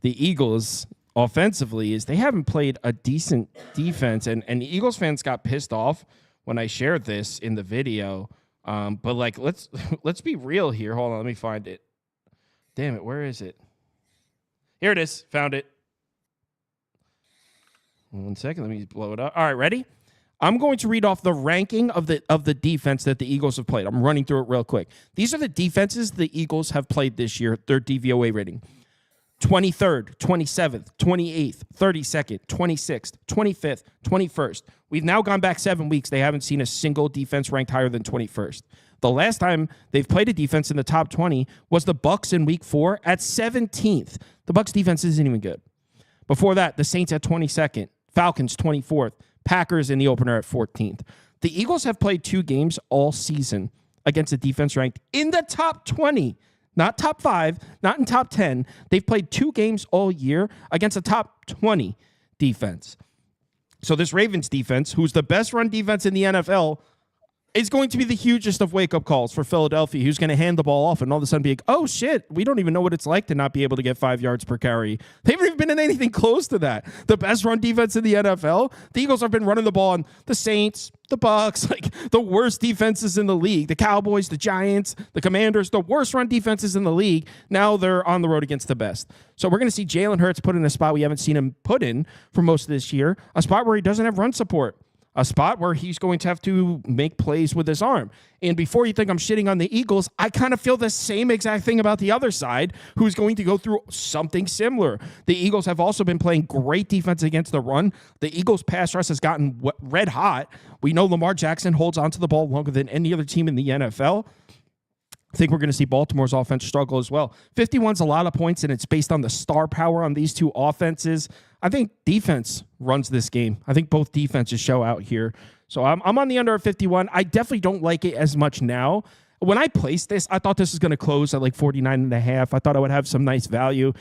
Eagles offensively is they haven't played a decent defense, and Eagles fans got pissed off when I shared this in the video. But like, let's be real here. Hold on, let me find it. Damn it, where is it? Here it is. Found it. 1 second, let me blow it up. All right, ready? I'm going to read off the ranking of the defense that the Eagles have played. I'm running through it real quick. These are the defenses the Eagles have played this year, their DVOA rating. 23rd, 27th, 28th, 32nd, 26th, 25th, 21st. We've now gone back 7 weeks. They haven't seen a single defense ranked higher than 21st. The last time they've played a defense in the top 20 was the Bucs in week 4 at 17th. The Bucs defense isn't even good. Before that, the Saints at 22nd. Falcons 24th, Packers in the opener at 14th. The Eagles have played 2 games all season against a defense ranked in the top 20, not top 5, not in top 10. They've played 2 games all year against a top 20 defense. So this Ravens defense, who's the best run defense in the NFL, is going to be the hugest of wake-up calls for Philadelphia, who's going to hand the ball off and all of a sudden be like, oh, shit, we don't even know what it's like to not be able to get 5 yards per carry. They haven't even been in anything close to that. The best run defense in the NFL, the Eagles have been running the ball on the Saints, the Bucs, like the worst defenses in the league, the Cowboys, the Giants, the Commanders, the worst run defenses in the league. Now they're on the road against the best. So we're going to see Jalen Hurts put in a spot we haven't seen him put in for most of this year, a spot where he doesn't have run support. A spot where he's going to have to make plays with his arm. And before you think I'm shitting on the Eagles, I kind of feel the same exact thing about the other side, who's going to go through something similar. The Eagles have also been playing great defense against the run. The Eagles' pass rush has gotten red hot. We know Lamar Jackson holds onto the ball longer than any other team in the NFL. I think we're going to see Baltimore's offense struggle as well. 51's a lot of points, and it's based on the star power on these 2 offenses. I think defense runs this game. I think both defenses show out here. So I'm on the under at 51. I definitely don't like it as much now. When I placed this, I thought this was going to close at like 49.5. I thought I would have some nice value.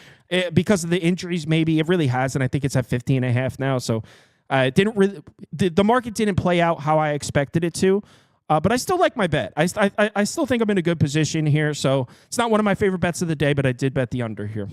Because of the injuries, maybe. It really hasn't. I think it's at 50.5 now. So it didn't really, the market didn't play out how I expected it to. But I still like my bet. I still think I'm in a good position here. So it's not one of my favorite bets of the day, but I did bet the under here.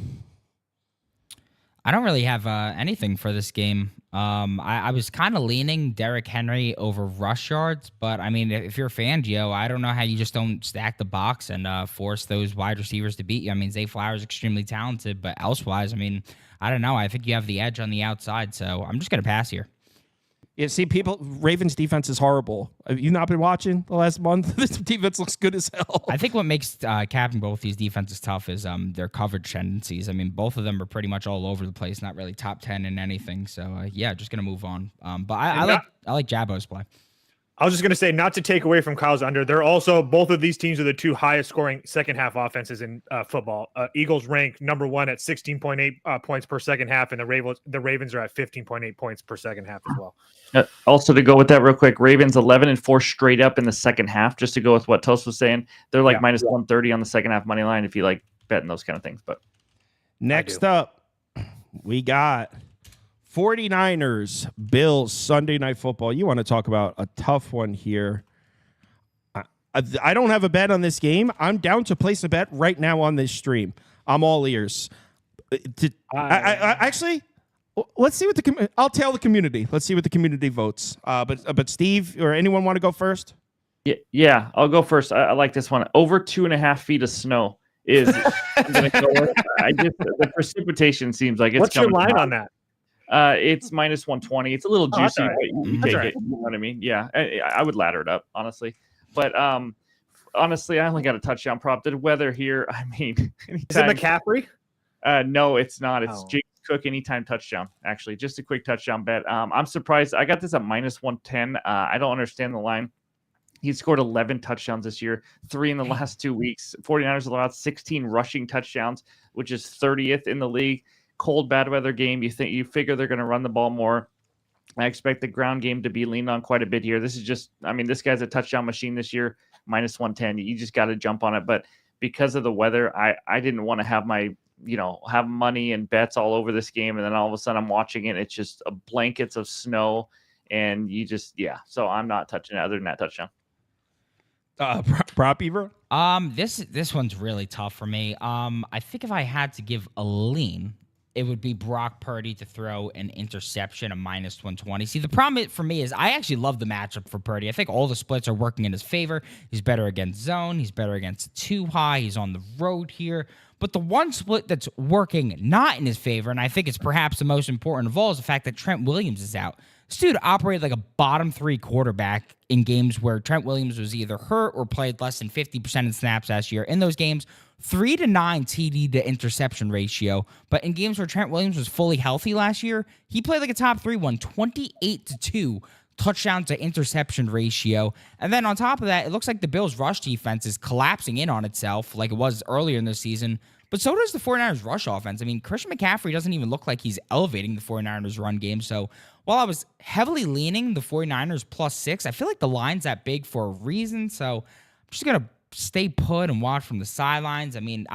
I don't really have anything for this game. I was kind of leaning Derrick Henry over rush yards, but I mean, if you're Fangio, I don't know how you just don't stack the box and force those wide receivers to beat you. I mean, Zay Flowers extremely talented, but elsewise, I mean, I don't know. I think you have the edge on the outside, so I'm just gonna pass here. Yeah, see, Ravens defense is horrible. Have you not been watching the last month? This defense looks good as hell. I think what makes capping both these defenses tough is their coverage tendencies. I mean, both of them are pretty much all over the place, not really top 10 in anything. So, yeah, just going to move on. But I like Jabo's play. I was just going to say, not to take away from Kyle's under, they're also, both of these teams are the two highest scoring second half offenses in football. Eagles rank number one at 16.8 points per second half, and the Ravens are at 15.8 points per second half as well. Also, to go with that real quick, Ravens 11-4 straight up in the second half, just to go with what Toast was saying. They're like minus 130 on the second half money line if you like betting those kind of things. But next up, we got 49ers, Bills, Sunday Night Football. You want to talk about a tough one here. I don't have a bet on this game. I'm down to place a bet right now on this stream. I'm all ears. Actually, let's see what I'll tell the community. Let's see what the community votes. But Steve or anyone want to go first? Yeah, I'll go first. I like this one. Over 2.5 feet of snow is going to go with. The precipitation seems like it's What's your line down. on that? It's minus 120. It's a little juicy, right. but you take it. You know what I mean? Yeah, I would ladder it up, honestly. But honestly, I only got a touchdown prop. The weather here, I mean, is it McCaffrey? No, it's not. It's James Cook anytime touchdown. Actually, just a quick touchdown bet. I'm surprised. I got this at minus 110. I don't understand the line. He's scored 11 touchdowns this year, 3 in the last 2 weeks. 49ers allowed 16 rushing touchdowns, which is 30th in the league. Cold, bad weather game. You figure they're going to run the ball more. I expect the ground game to be leaned on quite a bit here. This is just, I mean, this guy's a touchdown machine this year, minus 110. You just got to jump on it. But because of the weather, I didn't want to have have money and bets all over this game. And then all of a sudden I'm watching it. It's just blankets of snow. And so I'm not touching it other than that touchdown. Prop Beaver? This one's really tough for me. I think if I had to give a lean, it would be Brock Purdy to throw an interception, a minus 120. See, the problem for me is I actually love the matchup for Purdy. I think all the splits are working in his favor. He's better against zone. He's better against too high. He's on the road here. But the one split that's working not in his favor, and I think it's perhaps the most important of all, is the fact that Trent Williams is out. This dude operated like a bottom 3 quarterback in games where Trent Williams was either hurt or played less than 50% of snaps last year. In those games, 3 to 9 TD to interception ratio. But in games where Trent Williams was fully healthy last year, he played like a top 3 one, 28 to 2 touchdown to interception ratio. And then on top of that, it looks like the Bills' rush defense is collapsing in on itself like it was earlier in the season. But so does the 49ers rush offense. I mean, Christian McCaffrey doesn't even look like he's elevating the 49ers run game. So while I was heavily leaning the 49ers plus 6, I feel like the line's that big for a reason. So I'm just going to stay put and watch from the sidelines. I mean,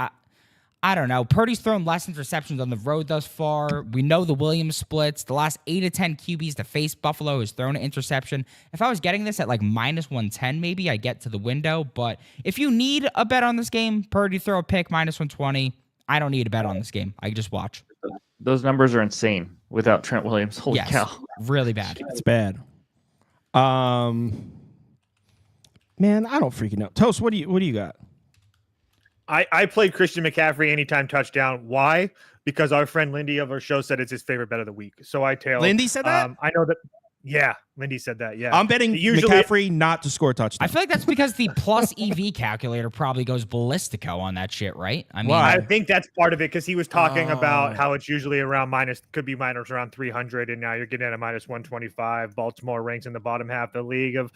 I don't know. Purdy's thrown less interceptions on the road thus far. We know the Williams splits. The last 8 to 10 QBs to face Buffalo has thrown an interception. If I was getting this at like minus 110, maybe I get to the window. But if you need a bet on this game, Purdy throw a pick, minus 120. I don't need a bet on this game. I just watch. Those numbers are insane without Trent Williams. Holy cow. Really bad. It's bad. Man, I don't freaking know. Toast, what do you got? I played Christian McCaffrey anytime touchdown. Why? Because our friend Lindy of our show said it's his favorite bet of the week. So I tailed. Lindy said that? I know that. Yeah, Lindy said that. Yeah. I'm betting McCaffrey not to score a touchdown. I feel like that's because the plus EV calculator probably goes ballistico on that shit, right? I mean, I think that's part of it because he was talking about how it's usually around could be minus around 300, and now you're getting at a minus 125. Baltimore ranks in the bottom half of the league of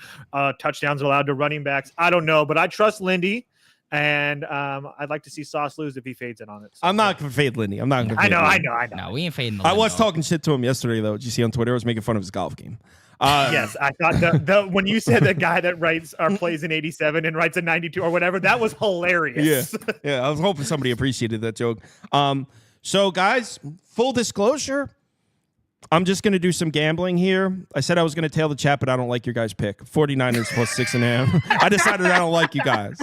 touchdowns allowed to running backs. I don't know, but I trust Lindy. And I'd like to see Sauce lose if he fades in on it. So, I'm not going to fade Lindy. I'm not going to. I know. No, we ain't fading. I was talking shit to him yesterday, though. Did you see on Twitter? I was making fun of his golf game. Yes, I thought when you said the guy that writes or plays in 87 and writes a 92 or whatever, that was hilarious. Yeah. I was hoping somebody appreciated that joke. So, guys, full disclosure. I'm just going to do some gambling here. I said I was going to tail the chat, but I don't like your guys' pick. 49ers plus 6.5. I decided I don't like you guys.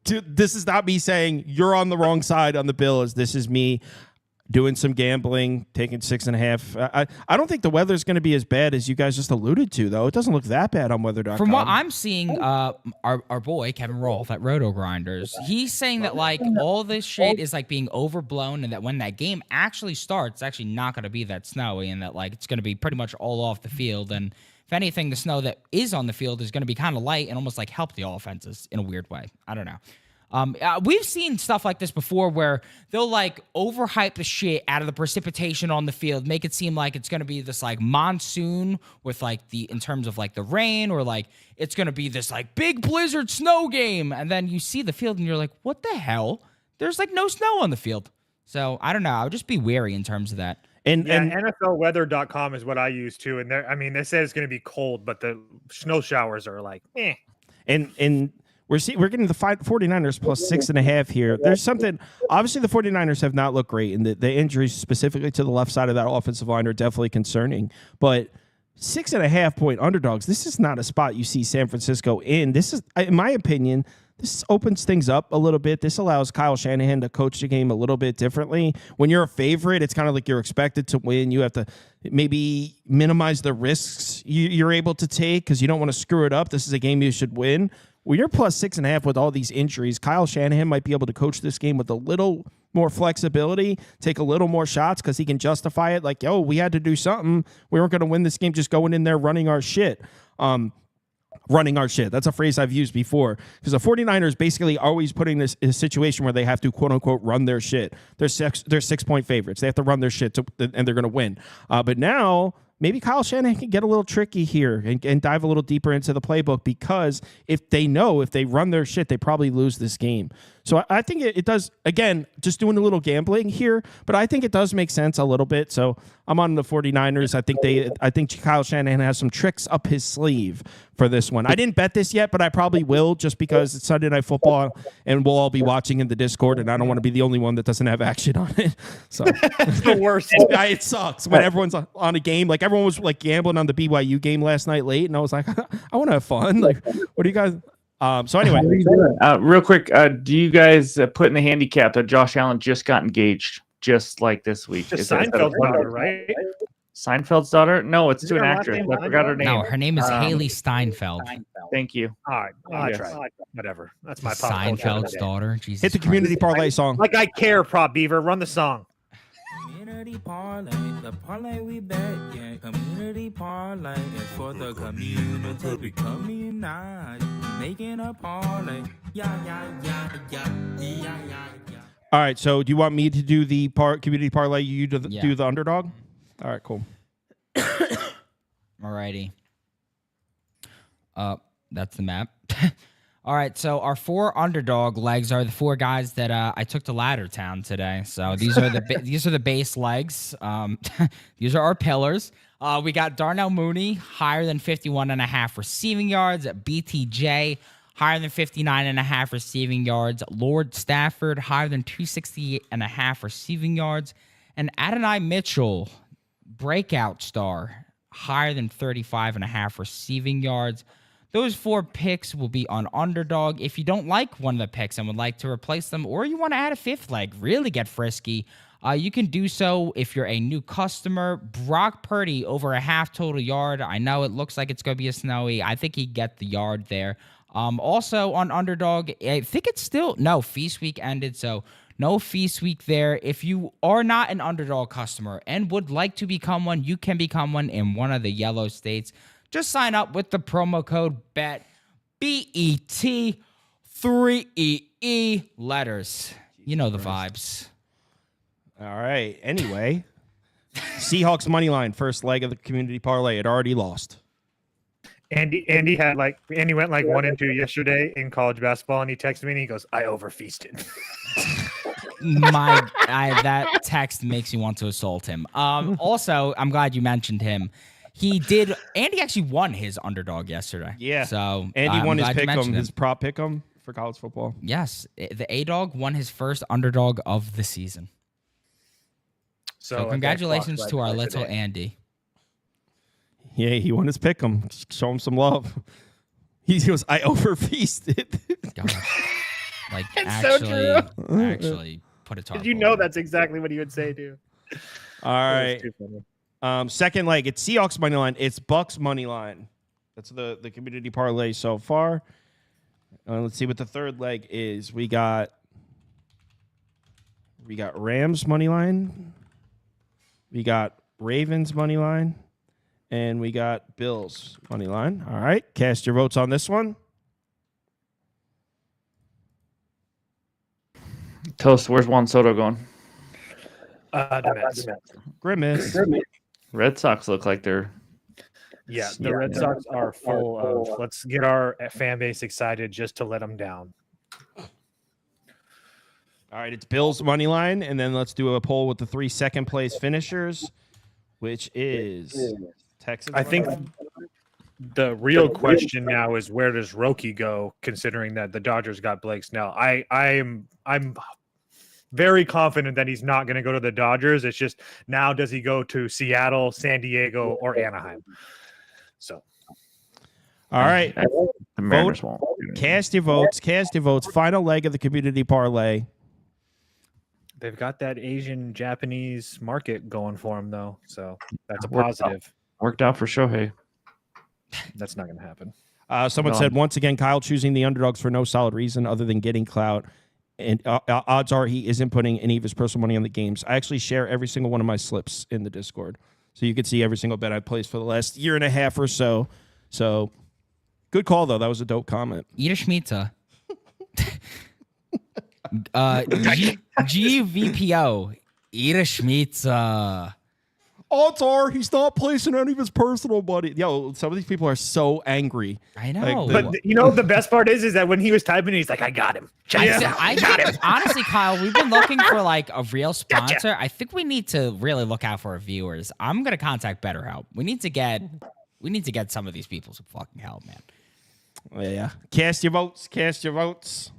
This is not me saying you're on the wrong side on the Bills. This is me doing some gambling, taking 6.5. I don't think the weather's going to be as bad as you guys just alluded to, though. It doesn't look that bad on weather.com. From what I'm seeing, our boy Kevin Rolfe at Roto Grinders, he's saying that like all this shit is like being overblown, and that when that game actually starts, it's actually not going to be that snowy, and that like it's going to be pretty much all off the field. And if anything, the snow that is on the field is going to be kind of light and almost like help the offenses in a weird way. I don't know. We've seen stuff like this before where they'll like overhype the shit out of the precipitation on the field, make it seem like it's going to be this like monsoon with like in terms of like the rain, or like it's going to be this like big blizzard snow game. And then you see the field and you're like, what the hell? There's like no snow on the field. So I don't know. I would just be wary in terms of that. And NFLweather.com is what I use too. And they said it's going to be cold, but the snow showers are like, eh. And we're getting the 49ers plus 6.5 here. There's something, obviously the 49ers have not looked great, and the injuries specifically to the left side of that offensive line are definitely concerning. But 6.5 point underdogs, this is not a spot you see San Francisco in. This is, in my opinion, this opens things up a little bit. This allows Kyle Shanahan to coach the game a little bit differently. When you're a favorite, it's kind of like you're expected to win. You have to maybe minimize the risks you're able to take because you don't want to screw it up. This is a game you should win. When you're plus 6.5 with all these injuries, Kyle Shanahan might be able to coach this game with a little more flexibility, take a little more shots because he can justify it. Like, yo, we had to do something. We weren't going to win this game just going in there running our shit. Running our shit. That's a phrase I've used before because the 49ers basically always putting this in a situation where they have to, quote unquote, run their shit. They're 6-point favorites. They have to run their shit and they're going to win. But now maybe Kyle Shanahan can get a little tricky here and dive a little deeper into the playbook because if they run their shit, they probably lose this game. So I think it does, again, just doing a little gambling here, but I think it does make sense a little bit. So I'm on the 49ers. I think Kyle Shanahan has some tricks up his sleeve for this one. I didn't bet this yet, but I probably will just because it's Sunday Night Football and we'll all be watching in the Discord and I don't want to be the only one that doesn't have action on it. So it's the worst. It sucks when everyone's on a game. Like everyone was like gambling on the BYU game last night late and I was like, I want to have fun. Like, what do you guys... So anyway, real quick, do you guys put in the handicap that Josh Allen just got engaged just like this week? Just Seinfeld's daughter, right? Seinfeld's daughter? No, it's to an actress. I forgot her name. No, her name is Haley Steinfeld. Thank you. All right, I'll try. Whatever. That's my pop Seinfeld's daughter. Jesus hit the community parlay song. Like I care, Prop Beaver. Run the song. Community parlay, the parlay we bet, yeah. Community parlay is for the community. We community, making a parlay. Yeah. All right, so do you want me to do the community parlay? You do the underdog? All right, cool. Alrighty. That's the map. All right, so our 4 underdog legs are the 4 guys that I took to Laddertown today. So these are the base legs. These are our pillars. We got Darnell Mooney, higher than 51.5 receiving yards. BTJ, higher than 59.5 receiving yards. Lord Stafford, higher than 268.5 receiving yards. And Adonai Mitchell, breakout star, higher than 35.5 receiving yards. Those 4 picks will be on underdog. If you don't like one of the picks and would like to replace them, or you want to add a 5th leg, really get frisky, you can do so if you're a new customer. Brock Purdy over a half total yard. I know it looks like it's going to be a snowy. I think he'd get the yard there. Also on underdog, I think it's still, no, feast week ended, so no feast week there. If you are not an underdog customer and would like to become one, you can become one in one of the yellow states. Just sign up with the promo code BET, BET, 3EE letters. You know the vibes. All right. Anyway, Seahawks money line, first leg of the community parlay. It already lost. Andy went like 1-2 yesterday in college basketball, and he texted me and he goes, "I overfeasted." That text makes me want to assault him. Also, I'm glad you mentioned him. Andy actually won his underdog yesterday. Yeah. So Andy won his prop pick'em for college football. Yes. The A-Dog won his first underdog of the season. So congratulations to our little Andy. Yeah, he won his pick'em. Show him some love. He goes, "I overfeasted." Gosh. Like It's actually put a tarp. You know that's exactly what he would say too. All right. Second leg, it's Seahawks money line. It's Bucs money line. That's the community parlay so far. Let's see what the third leg is. We got Rams money line. We got Ravens money line. And we got Bills money line. All right. Cast your votes on this one. Toast, where's Juan Soto going? Grimace. Red Sox look like they're... Yeah, the Red Sox are full of let's get our fan base excited just to let them down. All right, it's Bills money line, and then let's do a poll with the 3 second place finishers, which is Texans. I think the real question now is where does Roki go, considering that the Dodgers got Blake Snell. I'm very confident that he's not going to go to the Dodgers. It's just now does he go to Seattle, San Diego, or Anaheim? So, all right, the Mariners won't. Cast your votes. Cast your votes. Final leg of the community parlay. They've got that Asian Japanese market going for them, though. So that's a positive. Worked out for Shohei. That's not going to happen. Someone said, once again, Kyle choosing the underdogs for no solid reason other than getting clout. And odds are he isn't putting any of his personal money on the games. I actually share every single one of my slips in the Discord. So you can see every single bet I placed for the last year and a half or so. So good call, though. That was a dope comment. Eat a schmita. GVPO. Eat a schmita. Odds are he's not placing any of his personal money. Yo, some of these people are so angry. I know. But you know the best part is that when he was typing, he's like, I got him. I think, honestly, Kyle, we've been looking for like a real sponsor. Gotcha. I think we need to really look out for our viewers. I'm gonna contact BetterHelp. We need to get some of these people some fucking help, man. Yeah. Cast your votes. Cast your votes.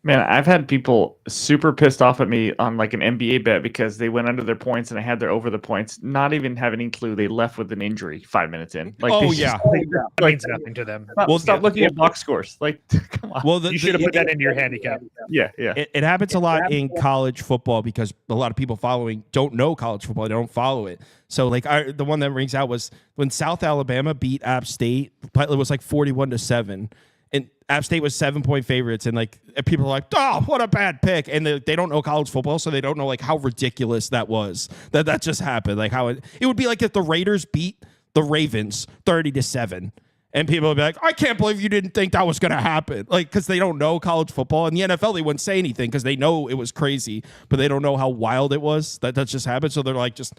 Man, I've had people super pissed off at me on like an NBA bet because they went under their points and I had their over the points, not even having any clue they left with an injury 5 minutes in. Like, that means nothing to them. Well, stop looking at box scores. Like, come on. Well, you should have put that into your handicap. Yeah. It happens a lot in college football because a lot of people following don't know college football. They don't follow it. So, like, the one that rings out was when South Alabama beat App State. It was like 41-7. And App State was 7-point favorites, and like people are like, "Oh, what a bad pick!" And they don't know college football, so they don't know like how ridiculous that was. That just happened. Like how it would be like if the Raiders beat the Ravens 30-7, and people would be like, "I can't believe you didn't think that was going to happen." Like because they don't know college football. In the NFL, they wouldn't say anything because they know it was crazy, but they don't know how wild it was. That just happened. So they're like, just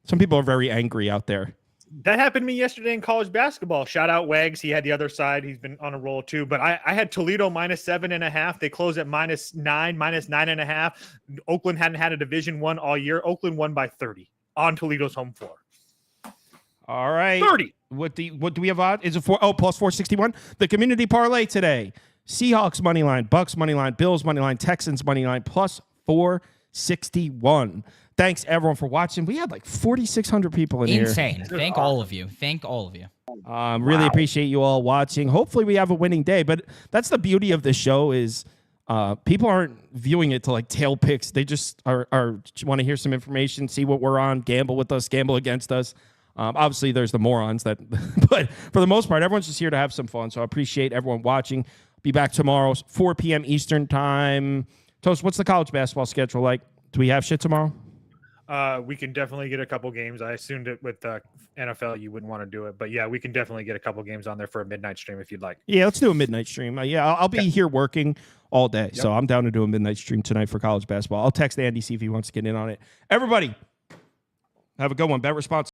some people are very angry out there. That happened to me yesterday in college basketball. Shout out Wags. He had the other side. He's been on a roll too. But I had Toledo -7.5. They closed at -9, -9.5. Oakland hadn't had a Division I all year. Oakland won by 30 on Toledo's home floor. All right. 30. What do we have on? Is it plus 461? The community parlay today. Seahawks money line, Bucs money line, Bills money line, Texans money line, plus 461. Thanks, everyone, for watching. We had like 4,600 people in here. Insane. Thank all of you. Really appreciate you all watching. Hopefully, we have a winning day. But that's the beauty of this show is people aren't viewing it to like tail picks. They just are want to hear some information, see what we're on, gamble with us, gamble against us. Obviously, there's the morons that, but for the most part, everyone's just here to have some fun. So I appreciate everyone watching. Be back tomorrow, 4 p.m. Eastern time. Toast, what's the college basketball schedule like? Do we have shit tomorrow? We can definitely get a couple games. I assumed it with NFL you wouldn't want to do it, but yeah, we can definitely get a couple games on there for a midnight stream if you'd like. Yeah, let's do a midnight stream. I'll be here working all day, so I'm down to do a midnight stream tonight for college basketball. I'll text Andy, see if he wants to get in on it. Everybody, have a good one. Bet responsible.